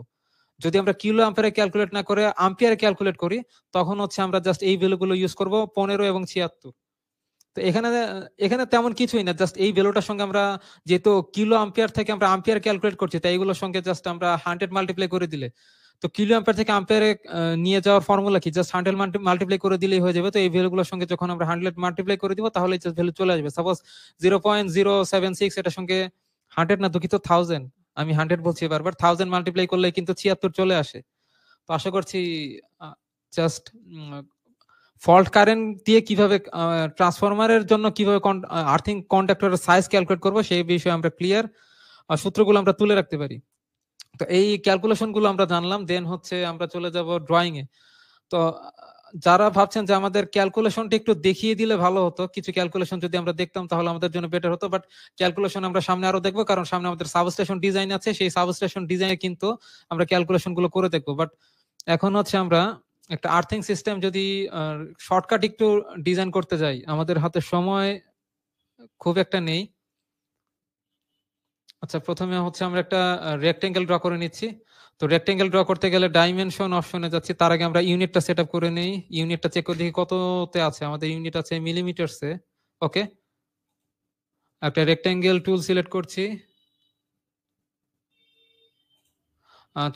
যদি আমরা কিলো অ্যাম্পিয়ারে ক্যালকুলেট না করে আম্পিয়ারে ক্যালকুলেট করি, তখন হচ্ছে আমরা জাস্ট এই ভ্যালুগুলো ইউজ করব, 15 এবং 76। তো এখানে এখানে তেমন কিছুই না, জাস্ট এই ভ্যালুটার সঙ্গে আমরা, যেহেতু কিলো আম্পিয়ার থেকে আমরা আম্পিয়ার ক্যালকুলেট করছি, তাই এগুলোর সঙ্গে জাস্ট আমরা 100 মাল্টিপ্লাই করে দিলে, তো কিলো আম্পিয়ার থেকে আম্পিয়ারে নিয়ে যাওয়ার ফর্মুলা কি, জাস্ট 100 মাল্টিপ্লাই করে দিলেই হয়ে যাবে। তো এই ভ্যালুগুলোর সঙ্গে যখন আমরা 100 মাল্টিপ্লাই করে দিব, তাহলে জাস্ট ভ্যালু চলে আসবে। সাপোজ 0.076, এটার সঙ্গে 100 না, দুঃখিত 1000, আমি 100 বলছি বারবার, 1000 মাল্টিপ্লাই করলে কিন্তু 76 চলে আসে। তো আশা করছি জাস্ট ফল্ট কারেন্ট দিয়ে কিভাবে ট্রান্সফরমারের জন্য কিভাবে আর্থিং কন্ডাক্টরের সাইজ ক্যালকুলেট করবো সেই বিষয়ে আমরা ক্লিয়ার, সূত্রগুলো আমরা তুলে রাখতে পারি। তো এই ক্যালকুলেশন গুলো আমরা জানলাম, দেন হচ্ছে আমরা চলে যাব ড্রয়িং এ। তো যারা ভাবছেন যে আমাদের ক্যালকুলেশনটা একটু দেখিয়ে দিলে ভালো হতো, কিছু ক্যালকুলেশন যদি আমরা দেখতাম তাহলে আমাদের জন্য বেটার হতো, বাট ক্যালকুলেশন আমরা সামনে আরো দেখবো, কারণ সামনে আমাদের সাবস্টেশন ডিজাইন আছে, সেই সাবস্টেশন ডিজাইনে কিন্তু আমরা ক্যালকুলেশন গুলো করে দেখবো। বাট এখন হচ্ছে আমরা একটা আর্থিং সিস্টেম যদি শর্টকাট একটু ডিজাইন করতে যাই, আমাদের হাতে সময় খুব একটা নেই। আচ্ছা, প্রথমে হচ্ছে আমরা একটা রেক্টেঙ্গেল ড্র করে নিচ্ছি। তো রেক্টেঙ্গেল ড্র করতে গেলে ডাইমেনশন অপশনে যাচ্ছি, তার আগে আমরা ইউনিটটা সেট আপ করে নেই। ইউনিটটা চেক করে দেখি কততে আছে, আমাদের ইউনিট আছে মিলিমিটারসে। ওকে, একটা রেক্টেঙ্গেল টুল সিলেক্ট করছি,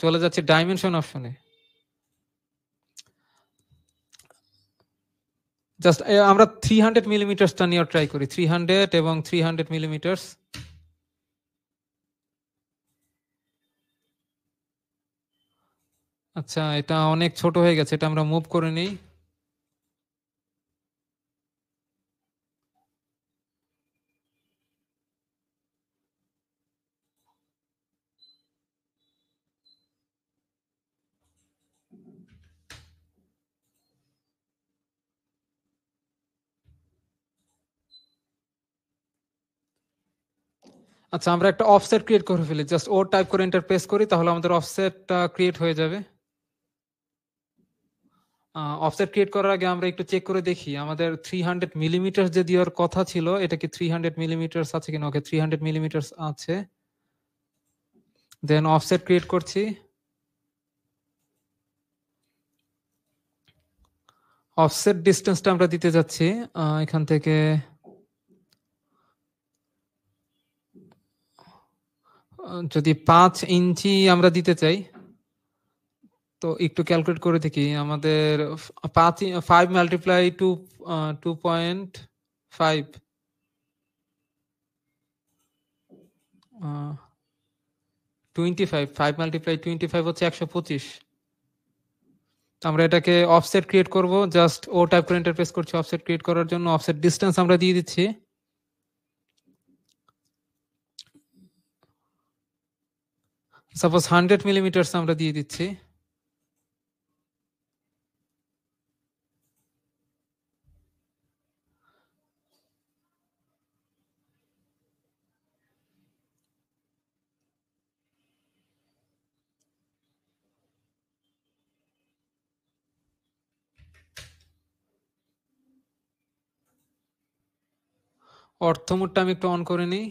চলে যাচ্ছে ডাইমেনশন অপশনে। জাস্ট আমরা 300 মিলিমিটারসটা নিয়ে ট্রাই করি, 300 এবং 300 মিলিমিটারস। আচ্ছা, এটা অনেক ছোট হয়ে গেছে, এটা আমরা মুভ করে নিই। আচ্ছা, আমরা একটা অফসেট ক্রিয়েট করে ফেলি, জাস্ট ও টাইপ করে এন্টার প্রেস করি, তাহলে আমাদের অফসেটটা ক্রিয়েট হয়ে যাবে। অফসেট ক্রিয়েট করার আগে আমরা একটু চেক করে দেখি আমাদের 300 মিলিমিটার যে দেওয়ার কথা ছিল, এটা কি 300 মিলিমিটার আছে কিনা। ওকে, 300 মিলিমিটার আছে। দেন অফসেট ক্রিয়েট করছি। অফসেট ডিস্টেন্সটা আমরা দিতে যাচ্ছি এখান থেকে যদি 5 ইঞ্চি আমরা দিতে চাই, তো একটু ক্যালকুলেট করে দেখি। আমাদের 5 মাল্টিপ্লাই টু 2.5 25, 5 মাল্টিপ্লাই 25 হচ্ছে 125। আমরা এটাকে অফসেট ক্রিয়েট করব, জাস্ট ও টাইপ করে ইন্টারফেস করছি। অফসেট ক্রিয়েট করার জন্য অফসেট ডিসটেন্স আমরা দিয়ে দিচ্ছি। সাপোজ 100 মিলিমিটার আমরা দিয়ে দিচ্ছি। অর্থমোডটা আমি একটু অন করে নিই।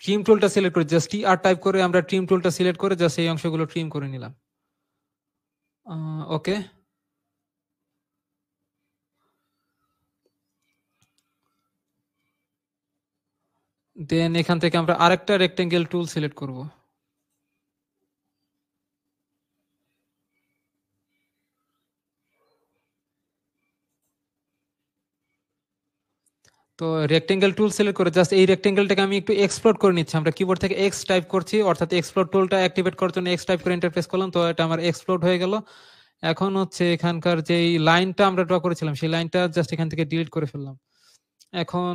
ট্রিম টুলটা সিলেক্ট করে জাস্ট টি আর টাইপ করে আমরা ট্রিম টুলটা সিলেক্ট করে জাস্ট এই অংশগুলো ট্রিম করে নিলাম। ওকে, দেন এখান থেকে আমরা আরেকটা রেক্টেঙ্গেল টুল সিলেক্ট করব। তো রেক্টেঙ্গেল টুল সিলেক্ট করে জাস্ট এই রেক্টেঙ্গেলটাকে আমি একটু এক্সপ্লোর করে নিচ্ছি। আমরা কিবোর্ড থেকে এক্স টাইপ করছি, অর্থাৎ এক্সপ্লোর টুলটা অ্যাক্টিভেট করার জন্য এক্স টাইপ করে ইন্টারফেস করলাম, তো এটা আমার এক্সপ্লোর হয়ে গেল। এখন হচ্ছে এখানকার যে লাইনটা আমরা ড্র করেছিলাম, সেই লাইনটা জাস্ট এখান থেকে ডিলিট করে ফেললাম। এখন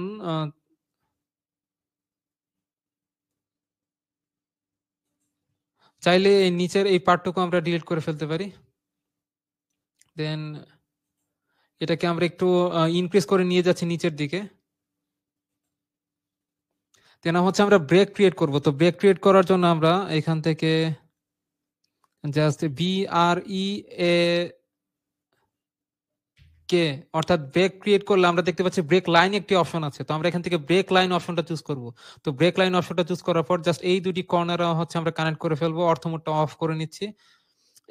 চাইলে এই নিচের এই পার্টটুকু আমরা ডিলিট করে ফেলতে পারি। দেন এটাকে আমরা একটু ইনক্রিজ করে নিয়ে যাচ্ছি নিচের দিকে। দেন হচ্ছে আমরা ব্রেক ক্রিয়েট করব। তো ব্রেক ক্রিয়েট করার জন্য আমরা এখান থেকে জাস্ট BRE কে অর্থাৎ ব্রেক ক্রিয়েট করলে আমরা দেখতে পাচ্ছি ব্রেক লাইন একটি অপশন আছে। তো আমরা এখান থেকে ব্রেক লাইন অপশনটা চুজ করব। তো ব্রেক লাইন অপশনটা চুজ করার পর জাস্ট এই দুটি কর্নার হচ্ছে আমরা কানেক্ট করে ফেলবো। অর্থমোডটা অফ করে নিচ্ছি।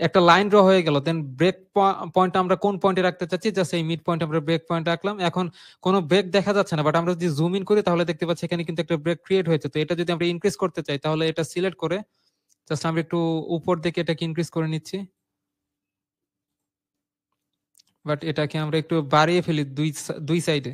একটা লাইন ড্র হয়ে গেল। দেন ব্রেক পয়েন্ট আমরা কোন পয়েন্টে রাখতে চাচ্ছি, জাস্ট এই মিড পয়েন্ট আমরা ব্রেক পয়েন্ট রাখলাম। এখন কোনো ব্রেক দেখা যাচ্ছে না, বাট আমরা যদি জুম ইন করি তাহলে দেখতে পাচ্ছি এখানে কিন্তু একটা ব্রেক ক্রিয়েট হয়েছে। তো এটা যদি আমরা ইনক্রিজ করতে চাই তাহলে এটা সিলেক্ট করে জাস্ট আমরা একটু উপর দিকে এটাকে ইনক্রিজ করে নিচ্ছি। বাট এটাকে আমরা একটু বাড়িয়ে ফেলি দুই সাইডে।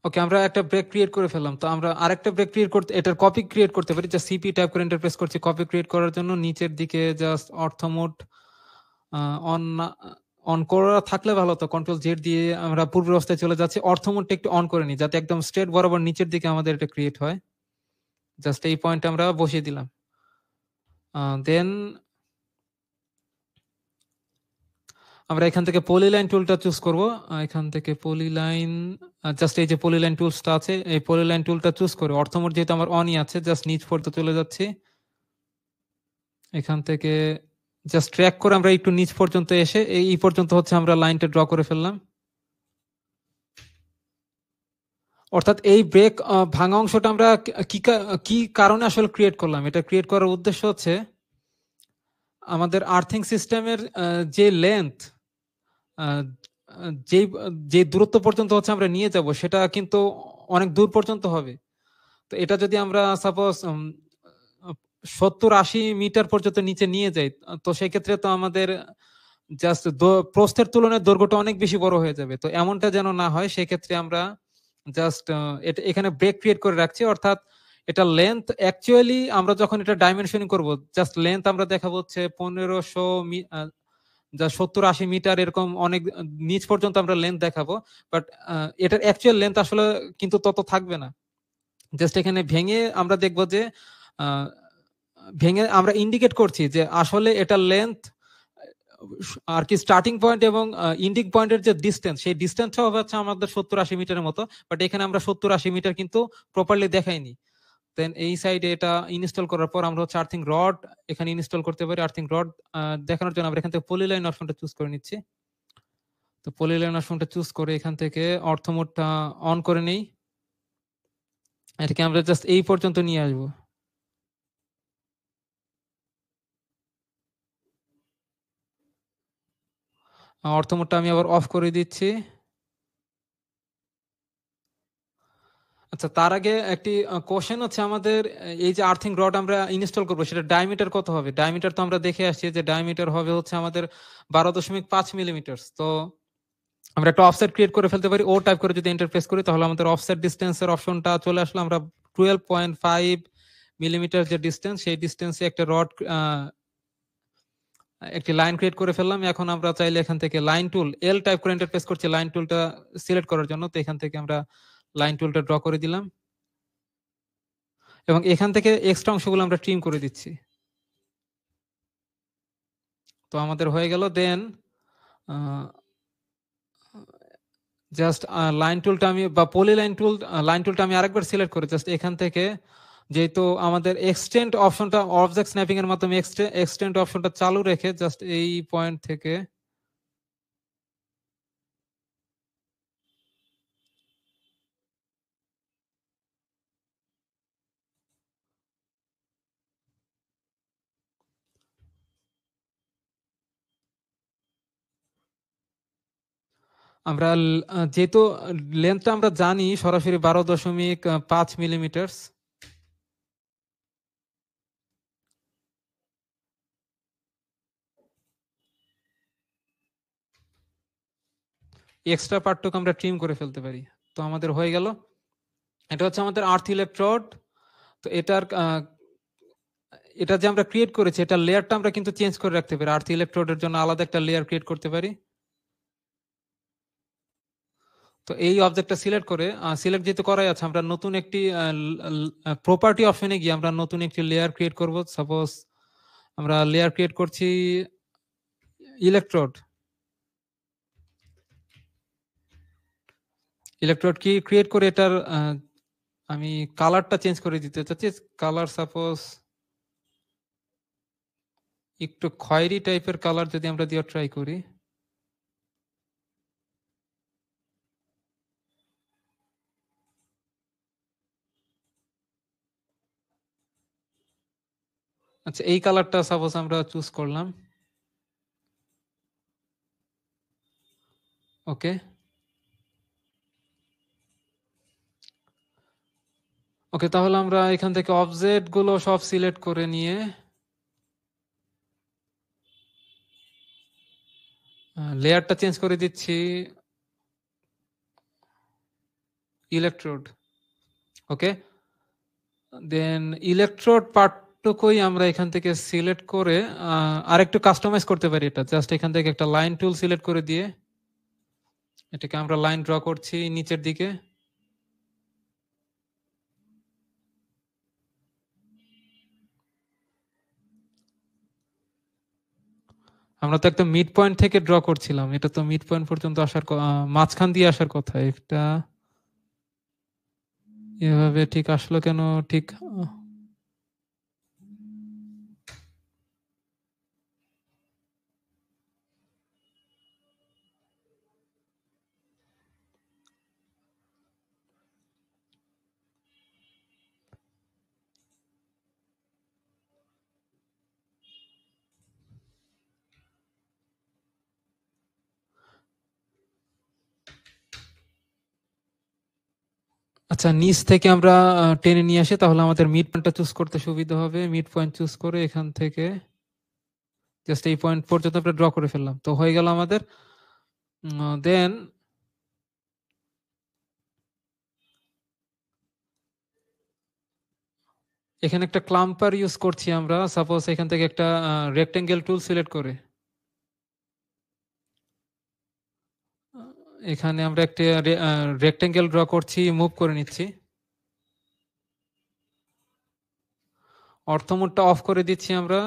ওকে, আমরা একটা ব্রেক ক্রিয়েট করে ফেললাম। তো আমরা আরেকটা ব্রেক ক্রিয়েট করতে, এটার কপি ক্রিয়েট করতে পারি। জাস্ট সিপি টাইপ করে ইন্টারপ্রেস করছি। কপি ক্রিয়েট করার জন্য নিচের দিকে জাস্ট অর্থমোড অন অন করা থাকলে ভালো হতো, কন্ট্রোল জেড দিয়ে আমরা পূর্ব অবস্থায় চলে যাচ্ছি। অর্থমোডটা একটু অন করে নিই যাতে একদম স্ট্রেট বরাবর নিচের দিকে আমাদের এটা ক্রিয়েট হয়। জাস্ট এই পয়েন্ট আমরা বসিয়ে দিলাম। দেন আমরা এখান থেকে পলিলাইন টুলটা চুজ করব। এখান থেকে পলিলাইন, জাস্ট এই যে পলিলাইন টুলসটা আছে, এই পলিলাইন টুলটা চুজ করে অর্থমোড যেহেতু আমার অনই আছে, জাস্ট নিচ পর্যন্ত চলে যাচ্ছি। এখান থেকে জাস্ট ট্র্যাক করে আমরা একটু নিচ পর্যন্ত এসে এই পর্যন্ত হচ্ছে আমরা লাইনটা ড্র করে ফেললাম। অর্থাৎ এই ব্রেক ভাঙা অংশটা আমরা কি কারণে আসলে ক্রিয়েট করলাম? এটা ক্রিয়েট করার উদ্দেশ্য হচ্ছে আমাদের আর্থিং সিস্টেমের যে লেন্থ, যে যে দূরত্ব পর্যন্ত হচ্ছে আমরা নিয়ে যাব সেটা কিন্তু অনেক দূর পর্যন্ত হবে। তো এটা যদি আমরা সাপোজ 70-80 মিটার পর্যন্ত নিচে নিয়ে যাই, তো সেক্ষেত্রে তো আমাদের জাস্ট প্রস্থের তুলনায় দৈর্ঘ্যটা অনেক বেশি বড় হয়ে যাবে। তো এমনটা যেন না হয়, সেক্ষেত্রে আমরা জাস্ট এখানে ব্রেক ক্রিয়েট করে রাখছি। অর্থাৎ এটা লেন্থ অ্যাকচুয়ালি আমরা যখন এটা ডাইমেনশনিং করব, জাস্ট লেন্থ আমরা দেখাবো হচ্ছে 1500, যা 70-80 মিটার, এরকম অনেক নিচ পর্যন্ত আমরা লেন্থ দেখাবো। বাট এটার অ্যাকচুয়াল লেন্থ আসলে কিন্তু তত থাকবে না। জাস্ট এখানে ভেঙে আমরা দেখবো যে আহ, ভেঙে আমরা ইন্ডিকেট করছি যে আসলে এটা লেন্থ আর কি স্টার্টিং পয়েন্ট এবং ইন্ডিং পয়েন্টের যে ডিস্টেন্স, সেই ডিস্টেন্সটা হবে হচ্ছে আমাদের 70-80 মিটারের মতো। বাট এখানে আমরা 70-80 মিটার কিন্তু প্রপারলি দেখাইনি। দেন এই সাইডে এটা ইনস্টল করার পর আমরা হচ্ছে আর্থিং রড এখানে ইনস্টল করতে পারি। আর্থিং রড দেখানোর জন্য আমরা এখান থেকে পলিলাইন অপশনটা চুজ করে নিচ্ছি। তো পলিলাইন অপশনটা চুজ করে এখান থেকে অর্থ মোডটা অন করে নেই। এটাকে আমরা জাস্ট এই পর্যন্ত নিয়ে আসবো। অর্থ মোডটা আমি আবার অফ করে দিচ্ছি। আচ্ছা, তার আগে একটি কোশ্চেন হচ্ছে আমাদের, এই যে আর্থিং রড আমরা ইনস্টল করবো সেটা ডায়ামিটার কত হবে? ডায়ামিটার তো আমরা দেখে আসছি যে ডায়ামিটার হবে হচ্ছে আমাদের 12.5 মিলিমিটার। তো আমরা একটা অফসেট ক্রিয়েট করে ফেলতে পারি। ও টাইপ করে যদি এন্টার প্রেস করি তাহলে আমাদের অফসেট ডিস্টেন্সের অপশনটা চলে আসলো। আমরা 12.5 মিলিমিটার যে ডিস্টেন্স, সেই ডিস্টেন্সে একটা রড একটি লাইন ক্রিয়েট করে ফেললাম। এখন আমরা চাইলে এখান থেকে লাইন টুল এল টাইপ করে এন্টার প্রেস করছি লাইন টুলটা সিলেক্ট করার জন্য। তো এখান থেকে আমরা লাইন টুলটা ড্র করে দিলাম এবং এখান থেকে এক্সট্রা অংশগুলো আমরা ট্রিম করে দিচ্ছি। তো আমাদের হয়ে গেল। দেন জাস্ট লাইন টুলটা আমি বা পলি লাইন টুলটা আমি আরেকবার সিলেক্ট করে জাস্ট এখান থেকে, যেহেতু আমাদের এক্সটেন্ড অপশনটা অবজেক্ট স্ন্যাপিং এর মাধ্যমে এক্সটেন্ড অপশনটা চালু রেখে জাস্ট এই পয়েন্ট থেকে আমরা যেহেতু লেন্থটা আমরা জানি সরাসরি 12.5 মিলিমিটার, এক্সট্রা পার্টটুকু আমরা ট্রিম করে ফেলতে পারি। তো আমাদের হয়ে গেল। এটা হচ্ছে আমাদের আর্থ ইলেকট্রোড। তো এটা যে আমরা ক্রিয়েট করেছি, এটা লেয়ারটা আমরা কিন্তু চেঞ্জ করে রাখতে পারি। আর্থ ইলেকট্রোডের জন্য আলাদা একটা লেয়ার ক্রিয়েট করতে পারি। তো এই অবজেক্টটা সিলেক্ট করে, সিলেক্ট যেহেতু করাই আছে, আমরা নতুন একটি প্রপার্টি অপশনে গিয়ে আমরা নতুন একটি লেয়ার ক্রিয়েট করব। সাপোজ আমরা লেয়ার ক্রিয়েট করছি ইলেকট্রোড। ইলেকট্রোড কি ক্রিয়েট করে এটার আমি কালারটা চেঞ্জ করে দিতে চাচ্ছি। কালার সাপোজ একটু খয়েরি টাইপের কালার যদি আমরা দিয়ে ট্রাই করি। আচ্ছা, এই কালারটা সাপোজ আমরা চুজ করলাম। ওকে, ওকে, তাহলে আমরা এখান থেকে অবজেক্ট গুলো সব সিলেক্ট করে নিয়ে লেয়ারটা চেঞ্জ করে দিচ্ছি ইলেকট্রোড। ওকে, দেন ইলেকট্রোড পার্টটুকুই আমরা এখান থেকে সিলেক্ট করে আরেকটু কাস্টমাইজ করতে পারি। এটা জাস্ট এখান থেকে একটা লাইন টুল সিলেক্ট করে দিয়ে এটাকে আমরা লাইন ড্র করছি নিচের দিকে। আমরা তো একটা মিড পয়েন্ট থেকে ড্র করছিলাম, এটা তো মিড পয়েন্ট পর্যন্ত আসার মাঝখান দিয়ে আসার কথা। একটা এভাবে ঠিক আসলো কেন? ঠিক আচ্ছা, নিচ থেকে আমরা টেনে নিয়ে আসি, তাহলে আমাদের মিড পয়েন্টটা চুজ করতে সুবিধা হবে। মিড পয়েন্ট চুজ করে এখান থেকে জাস্ট এই পয়েন্ট পর্যন্ত আমরা ড্র করে ফেললাম, তো হয়ে গেল আমাদের। দেন এখানে একটা ক্লাম্পার ইউজ করছি আমরা। সাপোজ এখান থেকে একটা রেক্টেঙ্গেল টুল সিলেক্ট করে এখানে আমরা একটা রেক্টেঙ্গেল ড্র করছি, মুভ করে নিচ্ছি, অর্থ মোডটা অফ করে দিচ্ছি আমরা।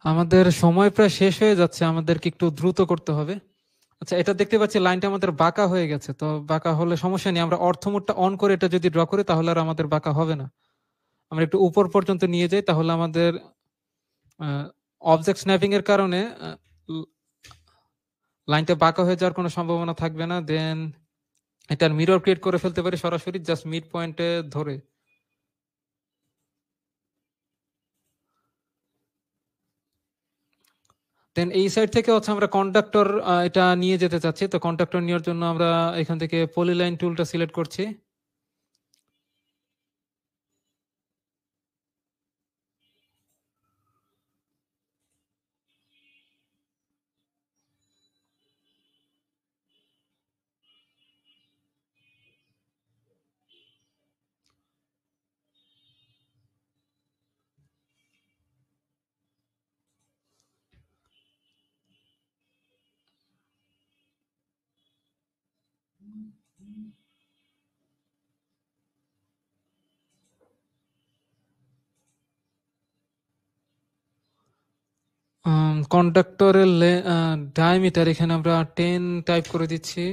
আমাদের সময় প্রায় শেষ হয়ে যাচ্ছে, আমাদেরকে একটু দ্রুত করতে হবে। আচ্ছা, এটা দেখতে পাচ্ছি লাইনটা আমাদের বাঁকা হয়ে গেছে, তো বাঁকা হলে সমস্যা নেই, আমরা অর্থ মোডটা অন করে এটা যদি ড্র করি তাহলে আর আমাদের বাঁকা হবে না। আমরা একটু উপর পর্যন্ত নিয়ে যাই, তাহলে আমাদের অবজেক্ট স্ন্যাপিং এর কারণে লাইনটা বাঁকা হয়ে যাওয়ার কোনো সম্ভাবনা থাকবে না। দেন এটার মিরর ক্রিয়েট করে ফেলতে পারি সরাসরি জাস্ট মিড পয়েন্টে ধরে। দেন এই সাইড থেকে হচ্ছে আমরা কন্ডাক্টর এটা নিয়ে যেতে চাচ্ছি, তো কন্ডাক্টর নেওয়ার জন্য আমরা এখান থেকে পলিলাইন টুলটা সিলেক্ট করছি। কন্ডাক্টরের ডায়ামিটার এখানে আমরা 10 টাইপ করে দিচ্ছি।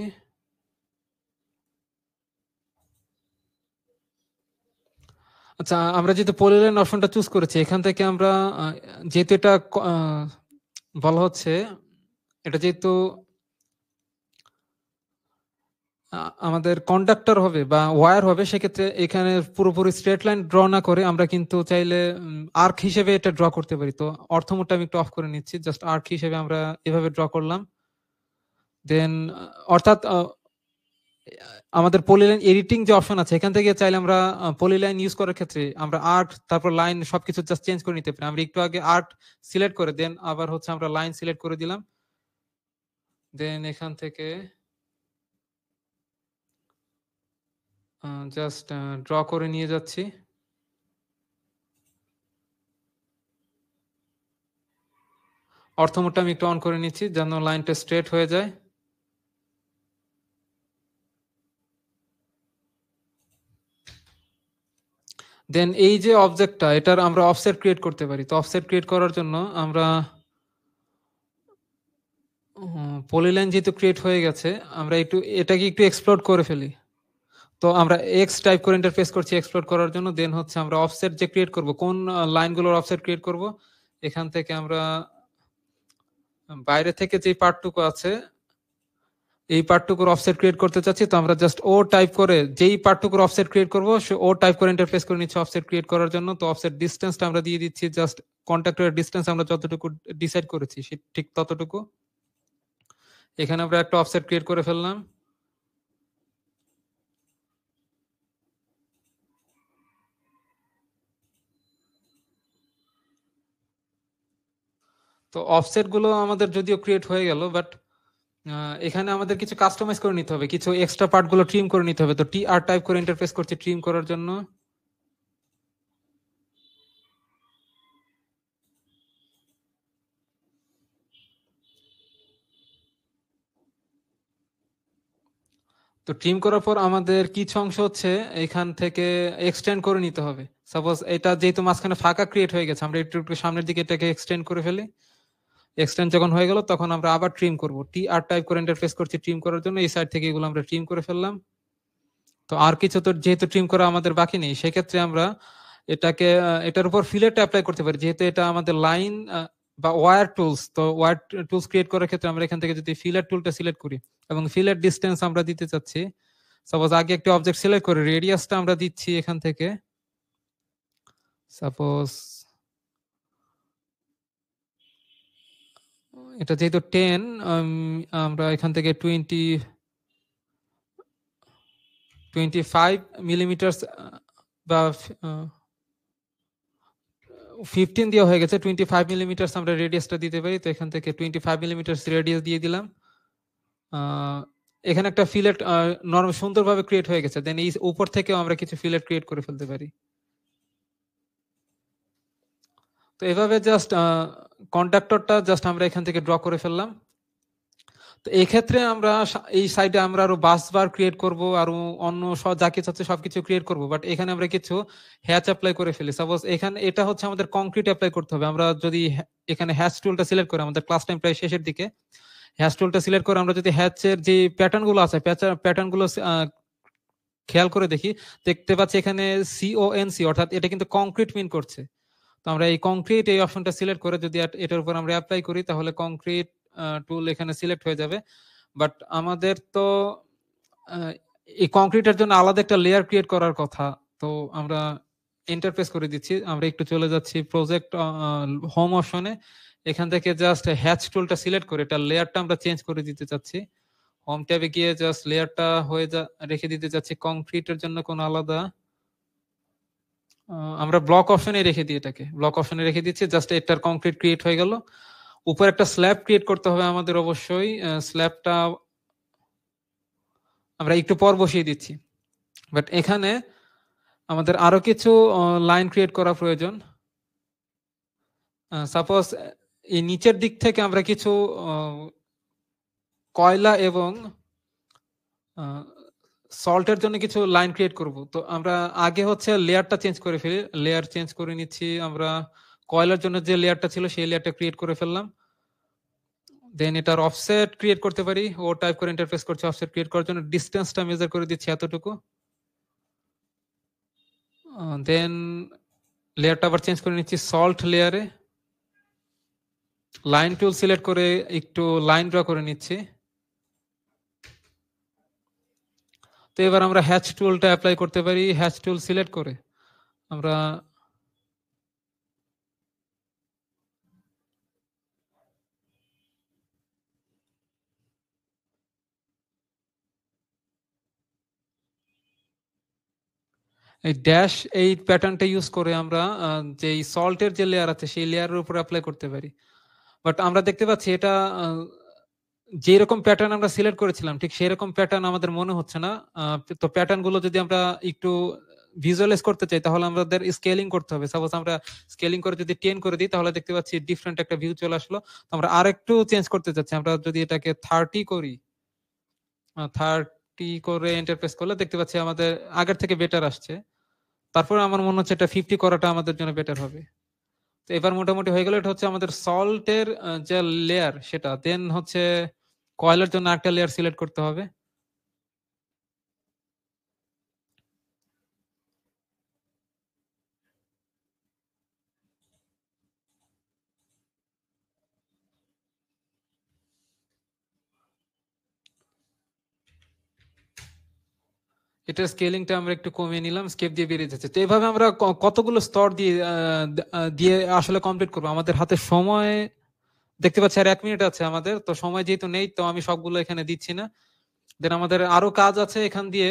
আচ্ছা, আমরা যেহেতু পলিলাইন অপশনটা চুজ করেছি, এখান থেকে আমরা যেহেতু এটা বলা হচ্ছে, এটা যেহেতু আমাদের কন্ডাক্টর হবে বা ওয়্যার হবে, সেক্ষেত্রে এখানে পুরোপুরি স্ট্রেট লাইন ড্র না করে আমরা কিন্তু চাইলে আর্ক হিসেবে এটা ড্র করতে পারি। তো অর্থমোডটা আমি একটু অফ করে নিচ্ছি, জাস্ট আর্ক হিসেবে আমরা এভাবে ড্র করলাম। দেন অর্থাৎ আমাদের পলিলাইন এডিটিং যে অপশন আছে, এখান থেকে চাইলে আমরা পলিলাইন ইউজ করার ক্ষেত্রে আমরা আর্ক তারপর লাইন সবকিছু জাস্ট চেঞ্জ করে নিতে পারি। আমরা একটু আগে আর্ক সিলেক্ট করে দেন আবার হচ্ছে আমরা লাইন সিলেক্ট করে দিলাম। দেন এখান থেকে জাস্ট ড্র করে নিয়ে যাচ্ছি। অর্থমোডটা আমি একটু অন করে নিচ্ছি যেন লাইনটা স্ট্রেট হয়ে যায়। দেন এই যে অবজেক্টটা, এটার আমরা অফসেট ক্রিয়েট করতে পারি। তো অফসেট ক্রিয়েট করার জন্য আমরা পলিলাইন যেহেতু ক্রিয়েট হয়ে গেছে, আমরা একটু এটাকে একটু এক্সপ্লোর করে ফেলি। তো আমরা এক্স টাইপ করে ইন্টারফেস করছি এক্সপ্লোর করার জন্য। দেন হচ্ছে আমরা অফসেট যে ক্রিয়েট করব, কোন লাইনগুলোর অফসেট ক্রিয়েট করব, এখান থেকে আমরা বাইরে থেকে যে পার্টটুকু আছে এই পার্টটুকুর অফসেট ক্রিয়েট করতে চাচ্ছি। তো আমরা জাস্ট ও টাইপ করে যেই পার্টটুকুর অফসেট ক্রিয়েট করব ও টাইপ করে ইন্টারফেস করে নিচ্ছি অফসেট ক্রিয়েট করার জন্য। তো অফসেট ডিসটেন্সটা আমরা দিয়ে দিচ্ছি জাস্ট কন্ট্যাক্টরের ডিসটেন্স আমরা যতটুকু ডিসাইড করেছি ঠিক ততটুকু। এখানে আমরা একটা অফসেট ক্রিয়েট করে ফেললাম। তো অফসেট গুলো আমাদের যদিও ক্রিয়েট হয়ে গেল, বাট এখানে আমাদের কিছু কাস্টমাইজ করে নিতে হবে, কিছু এক্সট্রা পার্ট গুলো ট্রিম করে নিতে হবে। তো টি আর টাইপ করে ইন্টারফেস করছি ট্রিম করার জন্য। তো ট্রিম করার পর আমাদের কিছু অংশ হচ্ছে এখান থেকে এক্সটেন্ড করে নিতে হবে। সাপোজ এটা যেহেতু মাঝখানে ফাঁকা ক্রিয়েট হয়ে গেছে, আমরা একটু একটু সামনের দিকে এটাকে এক্সটেন্ড করে ফেলি। এক্সটেন্ড যখন হয়ে গেল তখন আমরা আবার ট্রিম করব। টি আর টাইপ করে ইন্টারফেস করছি ট্রিম করার জন্য, এই সাইড থেকে এগুলো আমরা ট্রিম করে ফেললাম। তো আর কিছু তো যেহেতু ট্রিম করা আমাদের বাকি নেই, সেক্ষেত্রে আমরা এটাকে এটার উপর ফিলেট অ্যাপ্লাই করতে পারি, যেহেতু এটা আমাদের লাইন বা ওয়্যার টুলস। তো ওয়্যার টুলস ক্রিয়েট করার ক্ষেত্রে আমরা এখান থেকে যদি ফিলেট টুলটা সিলেক্ট করি এবং ফিলেট ডিসটেন্স আমরা দিতে চাচ্ছি, সাপোজ আগে একটা অবজেক্ট সিলেক্ট করে রেডিয়াসটা আমরা দিচ্ছি এখান থেকে, সাপোজ এটা যেহেতু 10, আমরা এখান থেকে 25 মিলিমিটার বা 15 দেওয়া হয়ে গেছে, 25 মিলিমিটার আমরা রেডিয়াসটা দিতে পারি। তো এখান থেকে 25 মিলিমিটার রেডিয়াস দিয়ে দিলাম। এখানে একটা ফিলেট নরমাল সুন্দরভাবে ক্রিয়েট হয়ে গেছে। দেন এই উপর থেকেও আমরা কিছু ফিলেট ক্রিয়েট করে ফেলতে পারি। তো এভাবে জাস্ট কন্ডাক্টরটা জাস্ট আমরা এখান থেকে ড্র করে ফেললাম। তো এই ক্ষেত্রে আমরা এই সাইডে আমরা আরো বাস বার ক্রিয়েট করব, আরো অন্য যা কিছু আছে সবকিছু ক্রিয়েট করব, বাট এখানে আমরা কিছু হ্যাচ অ্যাপ্লাই করে ফেলি। সাপোজ এখানে এটা হচ্ছে আমাদের কংক্রিট অ্যাপ্লাই করতে হবে। আমরা যদি এখানে হ্যাচ টুলটা সিলেক্ট করি, আমাদের ক্লাস টাইম প্রায় শেষের দিকে, হ্যাচ টুলটা সিলেক্ট করে আমরা যদি হ্যাচের যে প্যাটার্ন গুলো আছে প্যাটার্ন গুলো খেয়াল করে দেখি, দেখতে পাচ্ছি এখানে CONC, অর্থাৎ এটা কিন্তু কংক্রিট মিন করছে। তো আমরা এই কংক্রিট এই অপশনটা সিলেক্ট করে যদি এটার উপর আমরা অ্যাপ্লাই করি, তাহলে কংক্রিট টুল এখানে সিলেক্ট হয়ে যাবে। বাট আমাদের তো এই কংক্রিটের জন্য আলাদা একটা লেয়ার ক্রিয়েট করার কথা। তো আমরা ইন্টারফেস করে দিচ্ছি, আমরা একটু চলে যাচ্ছি প্রজেক্ট হোম অপশনে, এখান থেকে জাস্ট হ্যাচ টুলটা সিলেক্ট করে এটা লেয়ারটা আমরা চেঞ্জ করে দিতে চাচ্ছি। হোম ট্যাবে গিয়ে জাস্ট লেয়ারটা রেখে দিতে চাচ্ছি কংক্রিটের জন্য কোনো আলাদা, আমরা ব্লক অপশনে রেখে দিই, এটাকে ব্লক অপশনে রেখে দিচ্ছি। জাস্ট এটার কংক্রিট ক্রিয়েট হয়ে গেল। উপর একটা স্ল্যাব ক্রিয়েট করতে হবে আমাদের অবশ্যই। স্ল্যাবটা আমরা একটু পর বসিয়ে দিচ্ছি, বাট এখানে আমাদের আরো কিছু লাইন ক্রিয়েট করা প্রয়োজন। সাপোজ এই নিচের দিক থেকে আমরা কিছু কয়লা এবং সল্টের জন্য কিছু লাইন ক্রিয়েট করব। তো আমরা আগে হচ্ছে লেয়ারটা চেঞ্জ করে ফেলি, লেয়ার চেঞ্জ করে নিচ্ছি। আমরা কয়লার জন্য যে লেয়ারটা ছিল সেই লেয়ারটা ক্রিয়েট করে ফেললাম। দেন এটার অফসেট ক্রিয়েট করতে পারি, ও টাইপ করে ইন্টারফেস করছে। অফসেট ক্রিয়েট করার জন্য ডিসটেন্সটা মেজার করে দিচ্ছি এতটুকু। দেন লেয়ারটা আবার চেঞ্জ করে নিচ্ছি সল্ট লেয়ারে, লাইন টুল সিলেক্ট করে একটু লাইন ড্র করে নিচ্ছি। তো এবার আমরা হ্যাচ টুলটা অ্যাপ্লাই করতে পারি। হ্যাচ টুল সিলেক্ট করে আমরা এই ড্যাশ এই প্যাটার্নটা ইউজ করে আমরা যে সল্টের যে লেয়ার আছে সেই লেয়ারের উপর অ্যাপ্লাই করতে পারি। বাট আমরা দেখতে পাচ্ছি এটা যেরকম প্যাটার্ন আমরা সিলেক্ট করেছিলাম ঠিক সেরকম প্যাটার্ন আমাদের মনে হচ্ছে না। তো প্যাটার্ন গুলো যদি আমরা একটু ভিজুয়ালাইজ করতে চাই, তাহলে আমাদের স্কেলিং করতে হবে। সাপোজ আমরা স্কেলিং করে যদি 10 করে দিই, তাহলে দেখতে পাচ্ছি ডিফারেন্ট একটা ভিউ চলে আসলো। তো আমরা আরেকটু চেঞ্জ করতে চাচ্ছি, আমরা যদি এটাকে 30 করি, 30 করে ইন্টারফেস করলে দেখতে পাচ্ছি আমাদের আগের থেকে বেটার আসছে। তারপরে আমার মনে হচ্ছে এটা 50 করাটা আমাদের জন্য বেটার হবে। তো এবার মোটামুটি হয়ে গেল। এটা হচ্ছে আমাদের সল্টের যে লেয়ার সেটা। দেন হচ্ছে কয়লার জন্য একটা লেয়ার সিলেক্ট করতে হবে। এটার স্কেলিংটা আমরা একটু কমিয়ে নিলাম, স্কেপ দিয়ে বেরিয়ে যাচ্ছে। তো এভাবে আমরা কতগুলো স্তর দিয়ে দিয়ে আসলে কমপ্লিট করবো। আমাদের হাতে সময় দেখতে পাচ্ছি আর 1 মিনিট আছে আমাদের। তো সময় যেহেতু নেই, তো আমি সবগুলো এখানে দিচ্ছি না। দেন আমাদের আরো কাজ আছে, এখান দিয়ে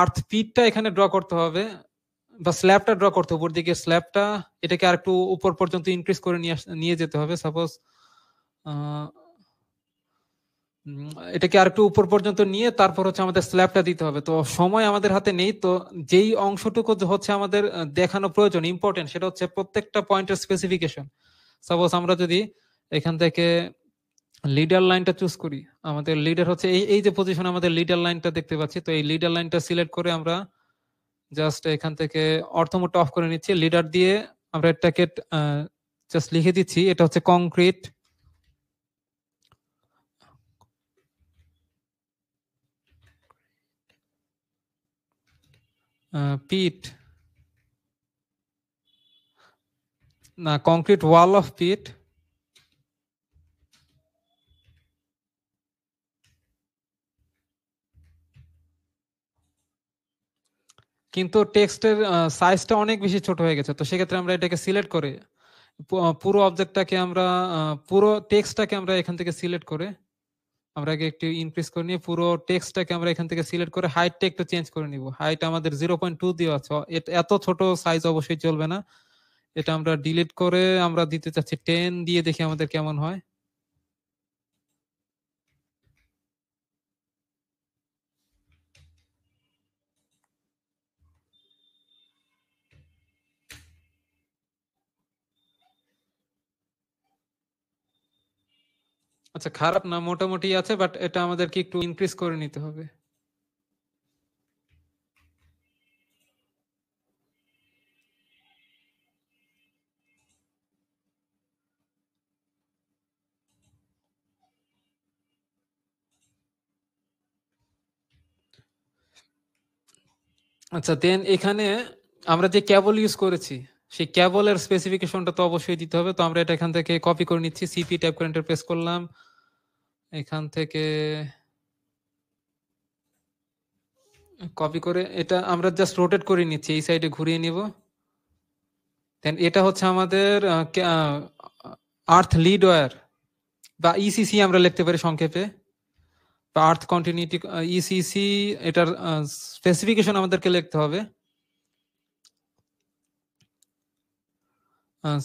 আর্থ পিটটা এখানে ড্র করতে হবে, বা স্ল্যাবটা ড্র করতে হবে। উপর দিকে স্ল্যাবটা এটাকে আর একটু উপর পর্যন্ত ইনক্রিজ করে নিয়ে যেতে হবে। সাপোজ এটাকে আর একটু উপর পর্যন্ত নিয়ে তারপর হচ্ছে আমাদের স্ল্যাবটা দিতে হবে। তো সময় আমাদের হাতে নেই। তো যেই অংশটুকু হচ্ছে আমাদের দেখানো প্রয়োজন ইম্পর্টেন্ট, সেটা হচ্ছে প্রত্যেকটা পয়েন্টের স্পেসিফিকেশন। সাপোজ আমরা যদি এখান থেকে লিডার লাইনটা চুজ করি। আমাদের লিডার হচ্ছে এই যে পজিশন আমাদের লিডার লাইনটা দেখতে পাচ্ছি, তো এই লিডার লাইনটা সিলেক্ট করে আমরা জাস্ট এখান থেকে অর্থ মোডটা অফ করে নিচ্ছি। লিডার দিয়ে আমরা এটাকে জাস্ট লিখে দিচ্ছি, এটা হচ্ছে কংক্রিট পিট, না কংক্রিট ওয়াল অফ পিট, কিন্তু টেক্সটের সাইজটা অনেক বেশি ছোট হয়ে গেছে। তো সেক্ষেত্রে আমরা এটাকে সিলেক্ট করে পুরো অবজেক্টটাকে আমরা পুরো টেক্সটটাকে আমরা এখান থেকে সিলেক্ট করে আমরা আগে একটু ইনক্রিজ করে নিয়ে পুরো টেক্সটটাকে আমরা এখান থেকে সিলেক্ট করে হাইটটা একটু চেঞ্জ করে নিব। হাইট আমাদের 0.2 দিয়ে আছে, এত ছোট সাইজ অবশ্যই চলবে না। এটা আমরা ডিলিট করে আমরা দিতে চাচ্ছি 10 দিয়ে, দেখি আমাদের কেমন হয়। আচ্ছা, খারাপ না, মোটামুটি আছে, বাট এটা আমাদেরকে একটু ইনক্রিজ করে নিতে হবে। আচ্ছা, দেন এখানে আমরা যে কেবল ইউজ করেছি সেই কেবলের স্পেসিফিকেশনটা তো অবশ্যই দিতে হবে। তো আমরা এটা এখান থেকে কপি করে নিচ্ছি, সিপি টাইপ করে এন্টার প্রেস করলাম, এখান থেকে কপি করে এটা আমরা জাস্ট রোটেট করে নিচ্ছি, এই সাইডে ঘুরিয়ে নিব। দেন এটা হচ্ছে আমাদের আর্থ লিড ওয়্যার বা ইসিসি আমরা লিখতে পারি সংক্ষেপে, বা আর্থ কন্টিনিউটি ইসিসি। এটার স্পেসিফিকেশন আমাদেরকে লিখতে হবে।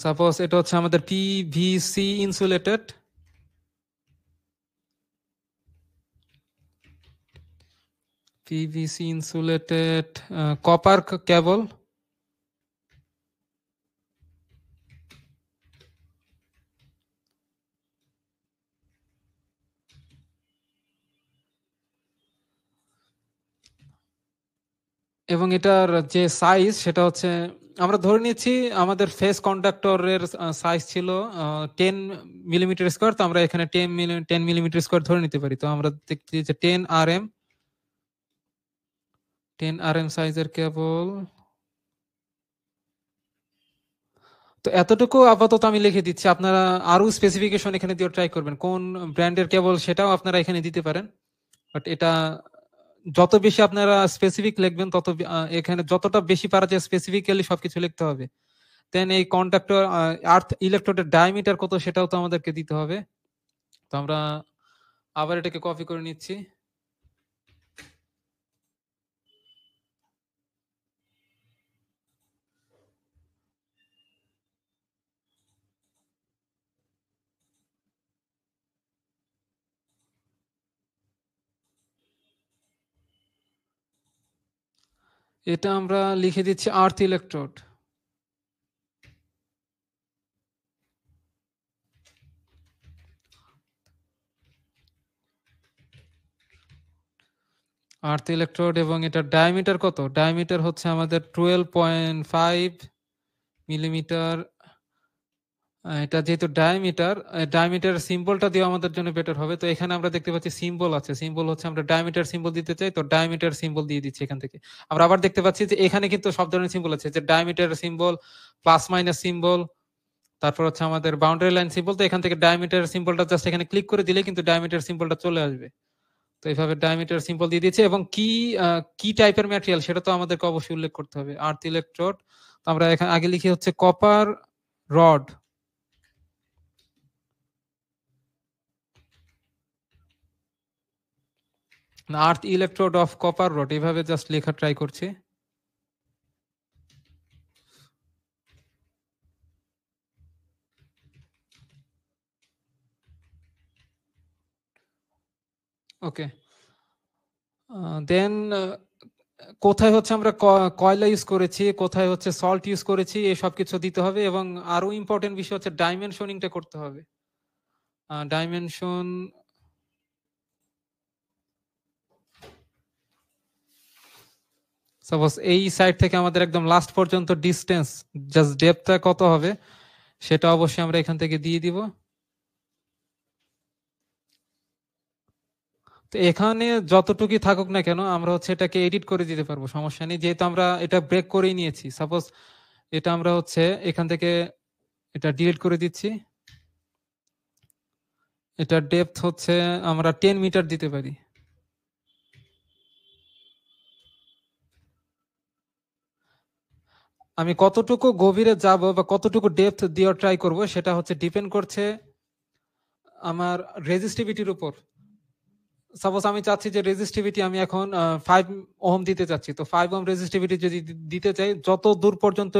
সাপোজ এটা হচ্ছে আমাদের PVC insulated, PVC insulated copper cable, এবং এটার যে সাইজ সেটা হচ্ছে আমরা ধরে নিচ্ছি আমাদের ফেস কন্ডাক্টরের সাইজ ছিল 10 মিলিমিটার স্কোয়ার। তো আমরা এখানে 10 মিলিমিটার স্কোয়ার ধরে নিতে পারি। তো আমরা দেখছি যে 10 আরএম সাইজের কেবল। তো এতটুকু আপাতত আমি লিখে দিচ্ছি, আপনারা আরো স্পেসিফিকেশন এখানে দিয়ে ট্রাই করবেন, কোন ব্র্যান্ডের কেবল সেটাও আপনারা এখানে দিতে পারেন। বাট এটা যত বেশি আপনারা স্পেসিফিক লিখবেন তত এখানে যতটা বেশি পারা যায় স্পেসিফিক্যালি সবকিছু লিখতে হবে। দেন এই কন্ডাক্টর আর্থ ইলেকট্রোডের ডায়ামিটার কত সেটাও তো আমাদেরকে দিতে হবে। তো আমরা আবার এটাকে কপি করে নিচ্ছি। এটা আমরা লিখে দিচ্ছি আর্থ ইলেকট্রোড। আর্থ ইলেকট্রোড এবং এটার ডায়ামিটার কত? ডায়ামিটার হচ্ছে আমাদের 12.5 মিলিমিটার। এটা যেহেতু ডায়ামিটার সিম্বলটা দিয়ে আমাদের জন্য বেটার হবে। তো এখানে আমরা দেখতে পাচ্ছি সিম্বল আছে, সিম্বল হচ্ছে আমরা ডায়ামিটার সিম্বল দিতে চাই, তো ডায়ামিটার সিম্বল দিয়ে দিচ্ছি এখান থেকে। আমরা আবার দেখতে পাচ্ছি যে এখানে কিন্তু সব ধরনের সিম্বল আছে, যে diameter symbol, plus minus symbol, তারপর হচ্ছে আমাদের বাউন্ডারি লাইন সিম্বল। তো এখান থেকে ডায়ামিটার সিম্বলটা জাস্ট এখানে ক্লিক করে দিলে কিন্তু ডায়ামিটার সিম্বলটা চলে আসবে। তো এইভাবে ডায়ামিটার সিম্বল দিয়ে দিয়েছে। এবং কি টাইপের ম্যাটেরিয়াল সেটা তো আমাদেরকে অবশ্যই উল্লেখ করতে হবে, আর্থ ইলেকট্রোড। তো আমরা এখানে আগে লিখি হচ্ছে copper rod, earth electrode of copper rod, এইভাবে জাস্ট লেখা ট্রাই করছি। ওকে, দেন কোথায় হচ্ছে আমরা কয়লা ইউজ করেছি, কোথায় হচ্ছে সল্ট ইউজ করেছি, এই সব কিছু দিতে হবে। এবং আরো ইম্পর্টেন্ট বিষয় হচ্ছে ডাইমেনশনিংটা করতে হবে। ডাইমেনশন সাপোজ এই সাইড থেকে আমাদের একদম লাস্ট পর্যন্ত ডিস্টেন্স জাস্ট ডেপথটা কত হবে সেটা অবশ্যই আমরা এখান থেকে দিয়ে দিব। তো এখানে যতটুকুই থাকুক না কেন আমরা হচ্ছে এটাকে এডিট করে দিতে পারবো, সমস্যা নেই, যেহেতু আমরা এটা ব্রেক করেই নিয়েছি। সাপোজ এটা আমরা হচ্ছে এখান থেকে এটা ডিলিট করে দিচ্ছি, এটা ডেপথ হচ্ছে আমরা 10 মিটার দিতে পারি। আমি কতটুকু গভীরে যাব বা কতটুকু ডেপথ দিয়ে ট্রাই করব সেটা হচ্ছে ডিপেন্ড করছে আমার রেজিস্টিভিটির উপর। সাপোজ আমি চাচ্ছি যে রেজিস্টিভিটি আমি এখন 5 ওহম দিতে চাচ্ছি, তো 5 ওহম রেজিস্টিভিটি যদি দিতে চাই যত দূর পর্যন্ত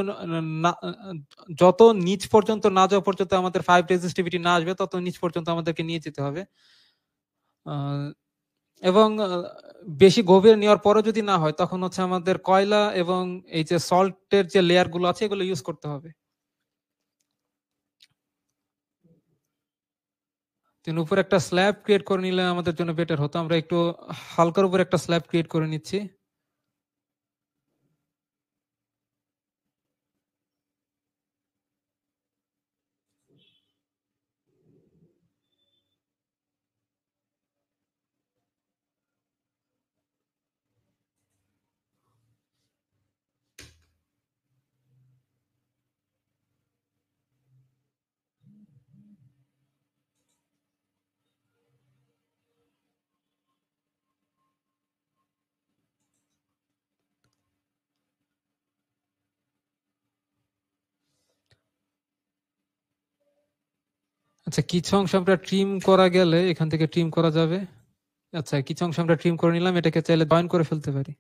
যত নিচ পর্যন্ত না যাওয়া পর্যন্ত আমাদের 5 রেজিস্টিভিটি না আসবে তত নিচ পর্যন্ত আমাদেরকে নিয়ে যেতে হবে। এবং বেশি গভীর নেওয়ার পরে যদি না হয় তখন হচ্ছে আমাদের কয়লা এবং এই যে সল্টের যে লেয়ার গুলো আছে এগুলো ইউজ করতে হবে। উপর একটা স্ল্যাব ক্রিয়েট করে নিলে আমাদের জন্য বেটার হতো। আমরা একটু হালকার উপর একটা স্ল্যাব ক্রিয়েট করে নিচ্ছি। আচ্ছা, কিছু অংশ আমরা ট্রিম করা গেলে এখান থেকে ট্রিম করা যাবে। আচ্ছা, কিছু অংশ আমরা ট্রিম করে নিলাম, এটাকে চাইলে জয়েন করে ফেলতে পারি।